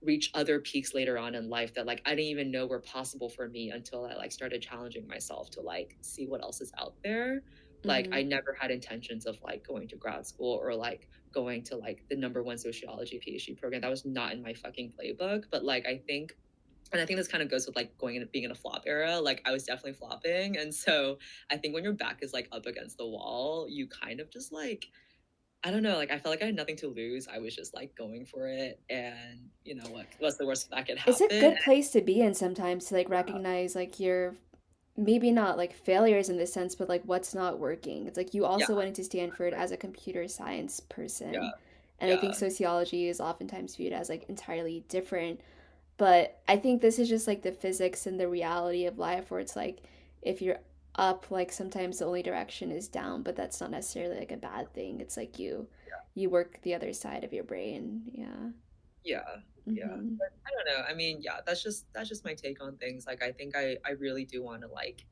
[SPEAKER 2] reached other peaks later on in life that like I didn't even know were possible for me until I like started challenging myself to like see what else is out there. Like
[SPEAKER 1] Mm-hmm.
[SPEAKER 2] I never had intentions of like going to grad school or like going to like the number one sociology PhD program. That was not in my fucking playbook. But like I think and I think this kind of goes with like going and being in a flop era. Like I was definitely flopping. And so I think when your back is like up against the wall, you kind of just like I don't know, like I felt like I had nothing to lose. I was just like going for it, and you know what's the worst that could
[SPEAKER 1] It's a
[SPEAKER 2] happen?
[SPEAKER 1] good place to be in sometimes to like recognize like your maybe not like failures in this sense, but like what's not working. It's like you
[SPEAKER 2] Yeah,
[SPEAKER 1] also went into Stanford as a computer science
[SPEAKER 2] yeah,
[SPEAKER 1] person. And I think
[SPEAKER 2] yeah,
[SPEAKER 1] sociology is oftentimes viewed as like entirely different. But I think this is just like the physics and the reality of life where it's like if you're up, like sometimes the only direction is down, but that's not necessarily like a bad thing. It's like you work the other side of your brain. Yeah.
[SPEAKER 2] yeah, yeah.
[SPEAKER 1] Mm-hmm.
[SPEAKER 2] But I don't know. I mean, yeah, that's just my take on things. Like I think I really do want to like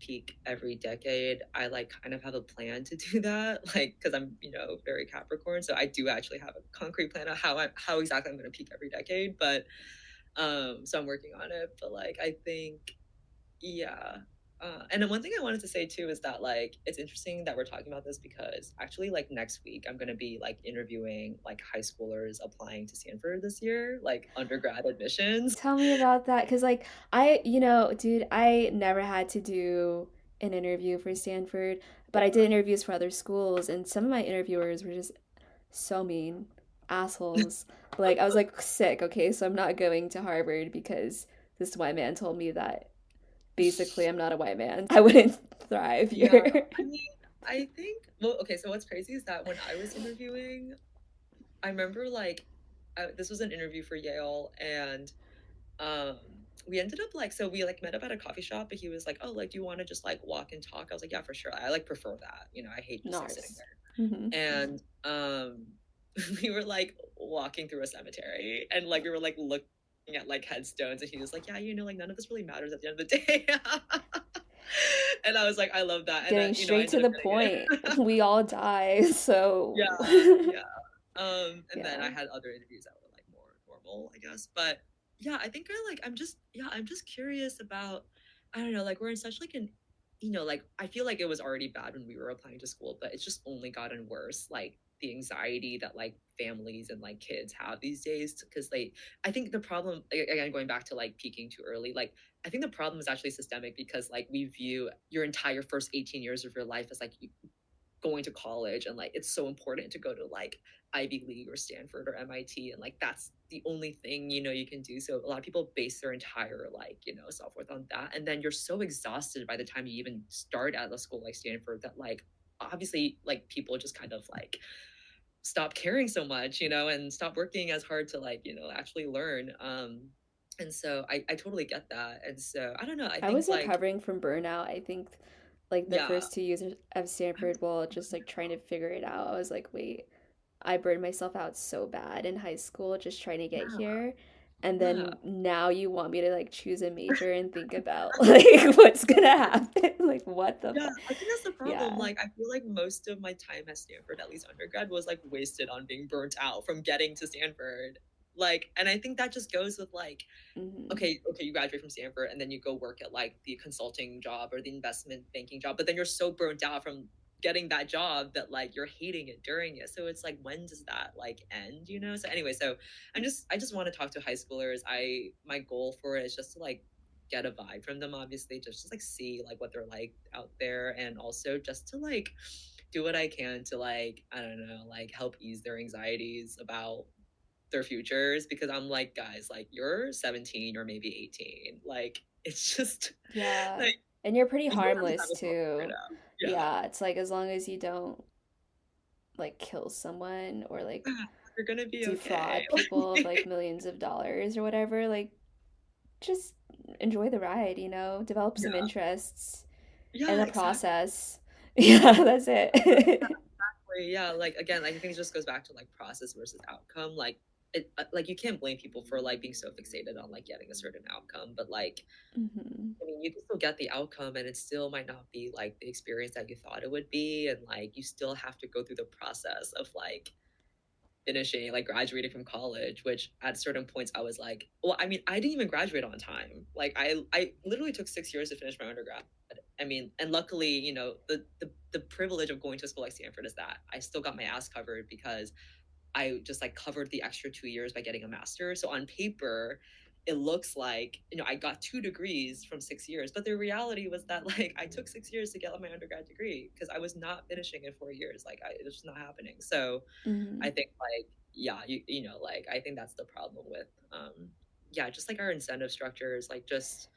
[SPEAKER 2] peak every decade. I like kind of have a plan to do that, like because I'm very Capricorn, so I do actually have a concrete plan of how exactly I'm going to peak every decade. But so I'm working on it. But like I think yeah. And then one thing I wanted to say too is that like it's interesting that we're talking about this because actually like next week I'm gonna be like interviewing like high schoolers applying to Stanford this year, like undergrad admissions.
[SPEAKER 1] Tell me about that, because like dude, I never had to do an interview for Stanford, but I did interviews for other schools, and some of my interviewers were just so mean, assholes. Like I was like sick, okay, so I'm not going to Harvard because this white man told me that basically I'm not a white man. I wouldn't thrive
[SPEAKER 2] Yeah,
[SPEAKER 1] here.
[SPEAKER 2] I mean, I think well, okay. So what's crazy is that when I was interviewing, I remember like this was an interview for Yale, and um we ended up like so we like met up at a coffee shop, but he was like, oh, like do you want to just like walk and talk? I was like, yeah, for sure. I like prefer that, I hate just like sitting
[SPEAKER 1] Nars.
[SPEAKER 2] there.
[SPEAKER 1] Hmm.
[SPEAKER 2] And we were like walking through a cemetery, and like we were like looking at like headstones, and he was like, yeah, like none of this really matters at the end of the day. And I was like, I love that. And then
[SPEAKER 1] Getting
[SPEAKER 2] I
[SPEAKER 1] straight to
[SPEAKER 2] ended up
[SPEAKER 1] the
[SPEAKER 2] getting
[SPEAKER 1] point.
[SPEAKER 2] it.
[SPEAKER 1] We all die,
[SPEAKER 2] Yeah,
[SPEAKER 1] so
[SPEAKER 2] yeah. And then I
[SPEAKER 1] yeah.
[SPEAKER 2] had other interviews that were like more normal, I guess. But yeah, I think I'm just curious about, I don't know, like we're in such like an, like I feel like it was already bad when we were applying to school, but it's just only gotten worse. Like the anxiety that like families and like kids have these days, because I think the problem, again, going back to like peaking too early, like I think the problem is actually systemic because like we view your entire first 18 years of your life as like going to college, and like it's so important to go to like Ivy League or Stanford or MIT, and like that's the only thing you can do. So a lot of people base their entire like self-worth on that, and then you're so exhausted by the time you even start at a school like Stanford that like obviously like people just kind of like stop caring so much, and stop working as hard to like actually learn. And so I totally get that, and so I don't know, I
[SPEAKER 1] I
[SPEAKER 2] think
[SPEAKER 1] was
[SPEAKER 2] like
[SPEAKER 1] recovering from burnout. I think like the
[SPEAKER 2] yeah.
[SPEAKER 1] first 2 years of Stanford, while just like trying to figure it out, I was like, wait, I burned myself out so bad in high school just trying to get
[SPEAKER 2] Yeah,
[SPEAKER 1] here. And
[SPEAKER 2] yeah.
[SPEAKER 1] then now you want me to like choose a major and think about like what's gonna happen? Like what the
[SPEAKER 2] Yeah,
[SPEAKER 1] fuck?
[SPEAKER 2] I think that's the problem.
[SPEAKER 1] Yeah.
[SPEAKER 2] Like, I feel like most of my time at Stanford, at least undergrad, was like wasted on being burnt out from getting to Stanford. Like, and I think that just goes with like,
[SPEAKER 1] Hmm.
[SPEAKER 2] okay, you graduate from Stanford and then you go work at like the consulting job or the investment banking job, but then you're so burnt out from getting that job that like you're hating it during it. So it's like, when does that like end? So anyway, so I just want to talk to high schoolers. My goal for it is just to like get a vibe from them, obviously, just like see like what they're like out there, and also just to like do what I can to like, I don't know, like help ease their anxieties about their futures, because I'm like, guys, like you're 17 or maybe 18. Like it's just
[SPEAKER 1] Yeah.
[SPEAKER 2] like
[SPEAKER 1] And you're pretty
[SPEAKER 2] you don't have to have
[SPEAKER 1] harmless
[SPEAKER 2] this all figured
[SPEAKER 1] too.
[SPEAKER 2] out. Yeah.
[SPEAKER 1] Yeah, it's like as long as you don't like kill someone or like
[SPEAKER 2] You're gonna be okay.
[SPEAKER 1] defraud people of like millions of dollars or whatever, like just enjoy the ride, develop some
[SPEAKER 2] Yeah.
[SPEAKER 1] interests in
[SPEAKER 2] Yeah,
[SPEAKER 1] the
[SPEAKER 2] exactly.
[SPEAKER 1] process. Yeah, that's it.
[SPEAKER 2] Yeah, like again, like, I think it just goes back to like process versus outcome. Like like you can't blame people for like being so fixated on like getting a certain outcome, but like
[SPEAKER 1] Hmm.
[SPEAKER 2] I mean, you can still get the outcome and it still might not be like the experience that you thought it would be. And like, you still have to go through the process of like finishing, like graduating from college, which at certain points I was like, well, I mean, I didn't even graduate on time. Like I literally took 6 years to finish my undergrad. I mean, and luckily, the privilege of going to a school like Stanford is that I still got my ass covered because I just like covered the extra 2 years by getting a master. So on paper, it looks like, I got 2 degrees from 6 years. But the reality was that like I took 6 years to get my undergrad degree because I was not finishing in 4 years. Like it was just not happening. So I
[SPEAKER 1] Hmm.
[SPEAKER 2] think like, yeah, like I think that's the problem with yeah, just like our incentive structures, like just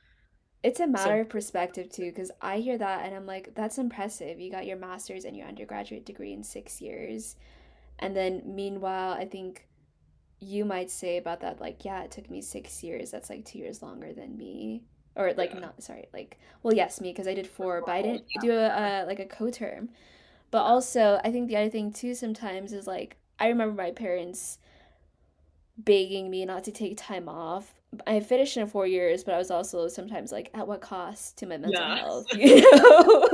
[SPEAKER 1] It's a
[SPEAKER 2] so
[SPEAKER 1] matter of perspective too, because I hear that and I'm like, that's impressive. You got your master's and your undergraduate degree in 6 years. And then meanwhile, I think you might say about that, like, yeah, it took me 6 years. That's like 2 years longer than me. Or like
[SPEAKER 2] yeah.
[SPEAKER 1] not sorry, like well yes, me because I did
[SPEAKER 2] That's
[SPEAKER 1] four, but I
[SPEAKER 2] normal.
[SPEAKER 1] didn't do a like a co-term. But
[SPEAKER 2] Yeah.
[SPEAKER 1] also I think the other thing too sometimes is like I remember my parents begging me not to take time off I finished in 4 years, but I was also sometimes like, at what cost to my mental
[SPEAKER 2] Yeah.
[SPEAKER 1] health, you know?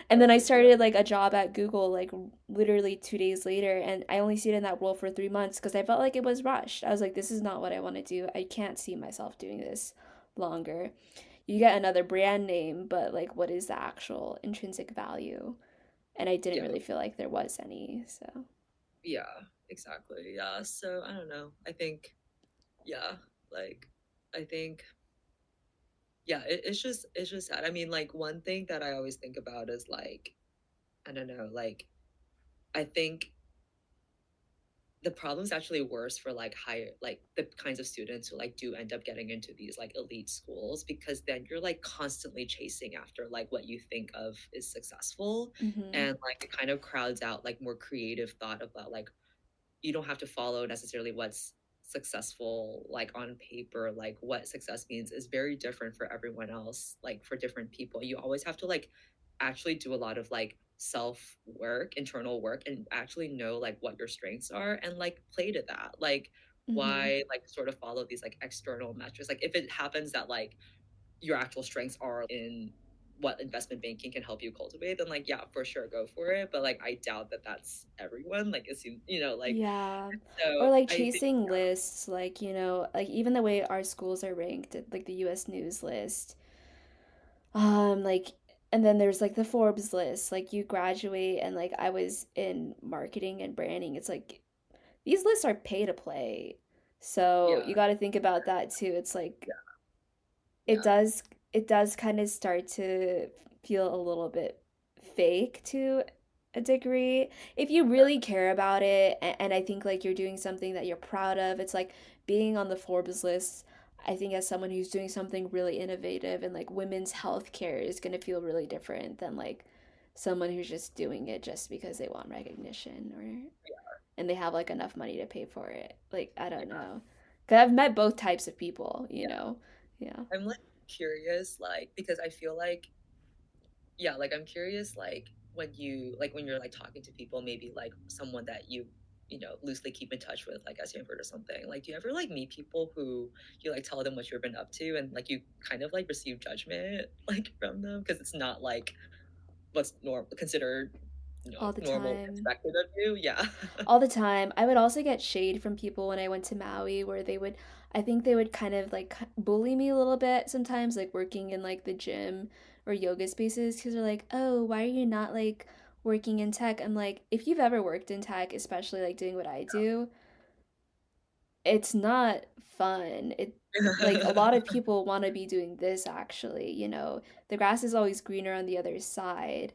[SPEAKER 1] And then I
[SPEAKER 2] Yeah.
[SPEAKER 1] started like a job at Google like literally 2 days later, and I only stayed in that role for 3 months because I felt like it was rushed. I was like, this is not what I want to do. I can't see myself doing this longer. You get another brand name, but like, what is the actual intrinsic value? And I didn't
[SPEAKER 2] Yeah.
[SPEAKER 1] really feel like there was any, so.
[SPEAKER 2] Yeah, exactly. Yeah. So I don't know. I think, yeah, like I think, yeah, it's just sad. I mean, like one thing that I always think about is like, I don't know, like I think the problem's actually worse for like higher, like the kinds of students who like do end up getting into these like elite schools, because then you're like constantly chasing after like what you think of is successful,
[SPEAKER 1] Mm-hmm.
[SPEAKER 2] and like it kind of crowds out like more creative thought about like you don't have to follow necessarily what's successful like on paper. Like what success means is very different for everyone else, like for different people. You always have to like actually do a lot of like self work, internal work, and actually know like what your strengths are and like play to that. Like
[SPEAKER 1] Mm-hmm.
[SPEAKER 2] why like sort of follow these like external metrics? Like if it happens that like your actual strengths are in what investment banking can help you cultivate, then like yeah, for sure, go for it. But like I doubt that that's everyone. Like it seems, like
[SPEAKER 1] Yeah.
[SPEAKER 2] so
[SPEAKER 1] Or like
[SPEAKER 2] I think
[SPEAKER 1] chasing lists, like, like even the way our schools are ranked, like the US News list. Like, and then there's like the Forbes list, like you graduate, and like I was in marketing and branding. It's like these lists are pay to play. So
[SPEAKER 2] yeah,
[SPEAKER 1] you got to think about that too. It's like it
[SPEAKER 2] yeah,
[SPEAKER 1] does it does kind of start to feel a little bit fake to a degree if you really care about it, and I think like you're doing something that you're proud of. It's like being on the Forbes list. I think as someone who's doing something really innovative and like women's health care is going to feel really different than like someone who's just doing it just because they want recognition, or and they have like enough money to pay for it. Like, I don't
[SPEAKER 2] yeah,
[SPEAKER 1] know. Cuz I've met both types of people, you
[SPEAKER 2] yeah.
[SPEAKER 1] know. Yeah.
[SPEAKER 2] I'm like curious, like because I feel like yeah, like I'm curious, when you're like talking to people, maybe like someone that you loosely keep in touch with, like at Stanford or something. Like, do you ever like meet people who you like tell them what you've been up to, and like you kind of like receive judgment like from them because it's not like what's considered
[SPEAKER 1] All the
[SPEAKER 2] normal
[SPEAKER 1] time.
[SPEAKER 2] expected of you? Yeah.
[SPEAKER 1] All the time. I would also get shade from people when I went to Maui, where I think they would kind of like bully me a little bit sometimes, like working in like the gym or yoga spaces, because they're like, oh, why are you not like working in tech? I'm like, if you've ever worked in tech, especially like doing what I do, it's not fun. It like a lot of people want to be doing this actually, the grass is always greener on the other side.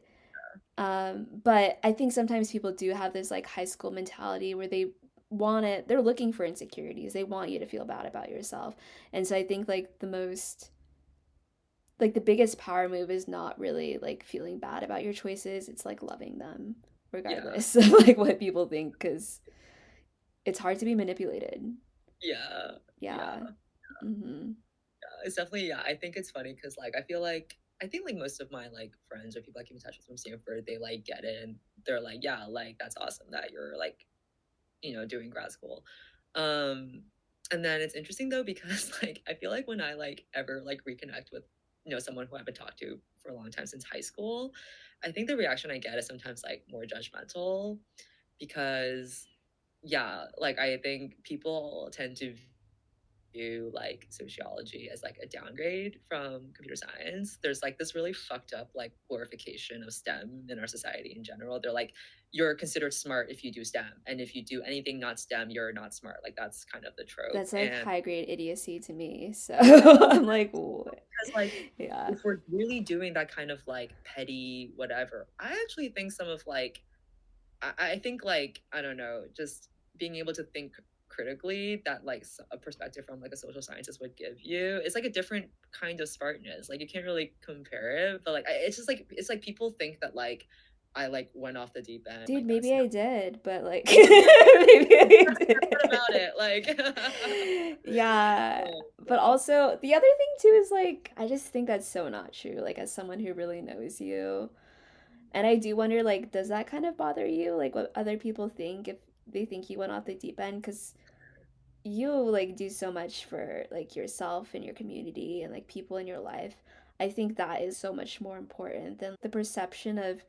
[SPEAKER 1] But I think sometimes people do have this like high school mentality where they're looking for insecurities. They want you to feel bad about yourself. And so I think like the biggest power move is not really like feeling bad about your choices. It's like loving them
[SPEAKER 2] Yeah.
[SPEAKER 1] regardless of like what people think, because it's hard to be manipulated.
[SPEAKER 2] Yeah. Yeah.
[SPEAKER 1] Yeah. Mm-hmm.
[SPEAKER 2] It's definitely, yeah. I think it's funny because like I think like most of my like friends or people I keep in touch with from Stanford, they like get it and they're like, yeah, like that's awesome that you're like, doing grad school. Um and then it's interesting though because like I feel like when I like ever like reconnect with someone who I haven't talked to for a long time since high school, I think the reaction I get is sometimes like more judgmental because yeah, like I think people tend to view like sociology as like a downgrade from computer science. There's like this really fucked up like glorification of STEM in our society in general. They're like, you're considered smart if you do STEM, and if you do anything not STEM, you're not smart. Like that's kind of the trope.
[SPEAKER 1] That's like
[SPEAKER 2] And
[SPEAKER 1] high grade idiocy to me. So
[SPEAKER 2] yeah,
[SPEAKER 1] I'm like, what?
[SPEAKER 2] because like
[SPEAKER 1] Yeah.
[SPEAKER 2] if we're really doing that kind of like petty whatever, I actually think some of like I think like I don't know, just being able to think critically that like a perspective from like a social scientist would give you, it's like a different kind of smartness. Like you can't really compare it, but like it's like people think that like I like went off the deep end.
[SPEAKER 1] Dude,
[SPEAKER 2] Like
[SPEAKER 1] maybe
[SPEAKER 2] that's not.
[SPEAKER 1] I did, but like
[SPEAKER 2] Yeah,
[SPEAKER 1] maybe I
[SPEAKER 2] what about
[SPEAKER 1] did.
[SPEAKER 2] it? Like,
[SPEAKER 1] Yeah.
[SPEAKER 2] oh,
[SPEAKER 1] But
[SPEAKER 2] yeah,
[SPEAKER 1] also the other thing too is like I just think that's so not true, like as someone who really knows you. And I do wonder, like, does that kind of bother you? Like what other people think if they think you went off the deep end? Because you like do so much for like yourself and your community and like people in your life. I think that is so much more important than the perception of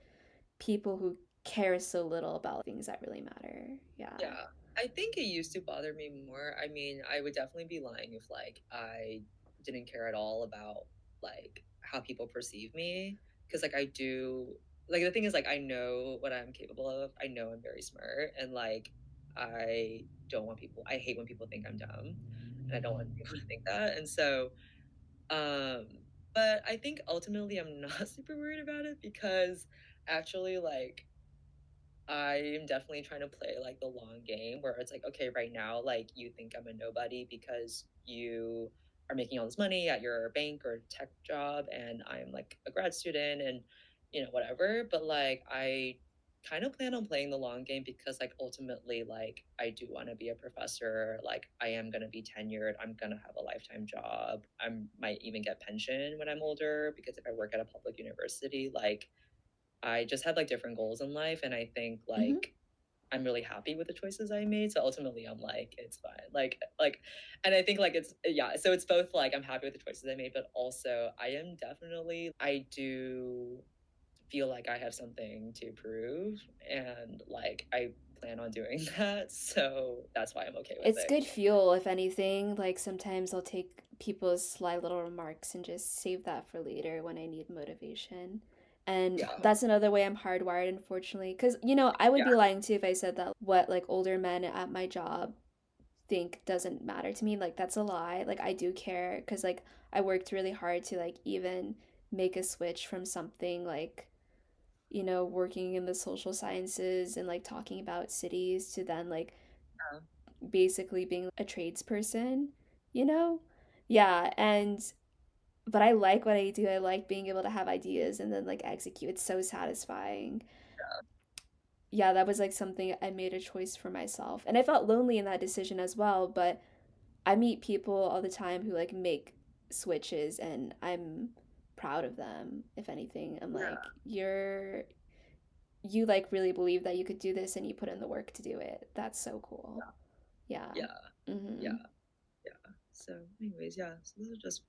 [SPEAKER 1] people who care so little about things that really matter. Yeah.
[SPEAKER 2] Yeah. I think it used to bother me more. I mean, I would definitely be lying if like I didn't care at all about like how people perceive me. Cause like I do like the thing is like I know what I'm capable of. I know I'm very smart and like I hate when people think I'm dumb and I don't want people to think that. And so um but I think ultimately I'm not super worried about it because actually like I am definitely trying to play like the long game where it's like, okay, right now, like you think I'm a nobody because you are making all this money at your bank or tech job, and I'm like a grad student and whatever. But like, I kind of plan on playing the long game because like ultimately, like I do want to be a professor. Like I am gonna be tenured. I'm gonna have a lifetime job. I might even get pension when I'm older because if I work at a public university, like I just have like different goals in life, and I think
[SPEAKER 1] Mm-hmm.
[SPEAKER 2] like I'm really happy with the choices I made. So ultimately, I'm like, it's fine. And I think like it's yeah. So it's both like I'm happy with the choices I made, but also I do feel like I have something to prove, and like I plan on doing that. So that's why I'm okay with
[SPEAKER 1] It's
[SPEAKER 2] it.
[SPEAKER 1] good fuel, if anything. Like sometimes I'll take people's sly little remarks and just save that for later when I need motivation. And
[SPEAKER 2] Yeah,
[SPEAKER 1] that's another way I'm hardwired, unfortunately. Because, I would
[SPEAKER 2] yeah,
[SPEAKER 1] be lying too if I said that what like older men at my job think doesn't matter to me. Like that's a lie. Like I do care because like I worked really hard to like even make a switch from something like working in the social sciences and like talking about cities to then like
[SPEAKER 2] yeah,
[SPEAKER 1] basically being a tradesperson, you know? Yeah, and but I like what I do. I like being able to have ideas and then like execute. It's so satisfying. Yeah, that was like something I made a choice for myself. And I felt lonely in that decision as well, but I meet people all the time who like make switches and I'm proud of them. If anything, I'm
[SPEAKER 2] yeah,
[SPEAKER 1] like, you like really believe that you could do this and you put in the work to do it. That's so cool. Yeah.
[SPEAKER 2] yeah, yeah,
[SPEAKER 1] Mhm.
[SPEAKER 2] yeah. So, anyways, yeah. So those are just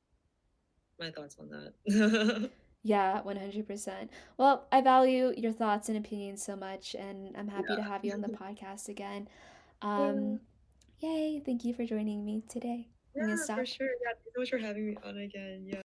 [SPEAKER 2] my thoughts on that.
[SPEAKER 1] Yeah, 100%. Well, I value your thoughts and opinions so much, and I'm happy to
[SPEAKER 2] Yeah.
[SPEAKER 1] have you on the podcast again.
[SPEAKER 2] Yeah.
[SPEAKER 1] Um, Yay, thank you for joining me today. I'm gonna
[SPEAKER 2] Yeah, for
[SPEAKER 1] stop.
[SPEAKER 2] sure. Yeah, thanks so much for having me on again. Yeah.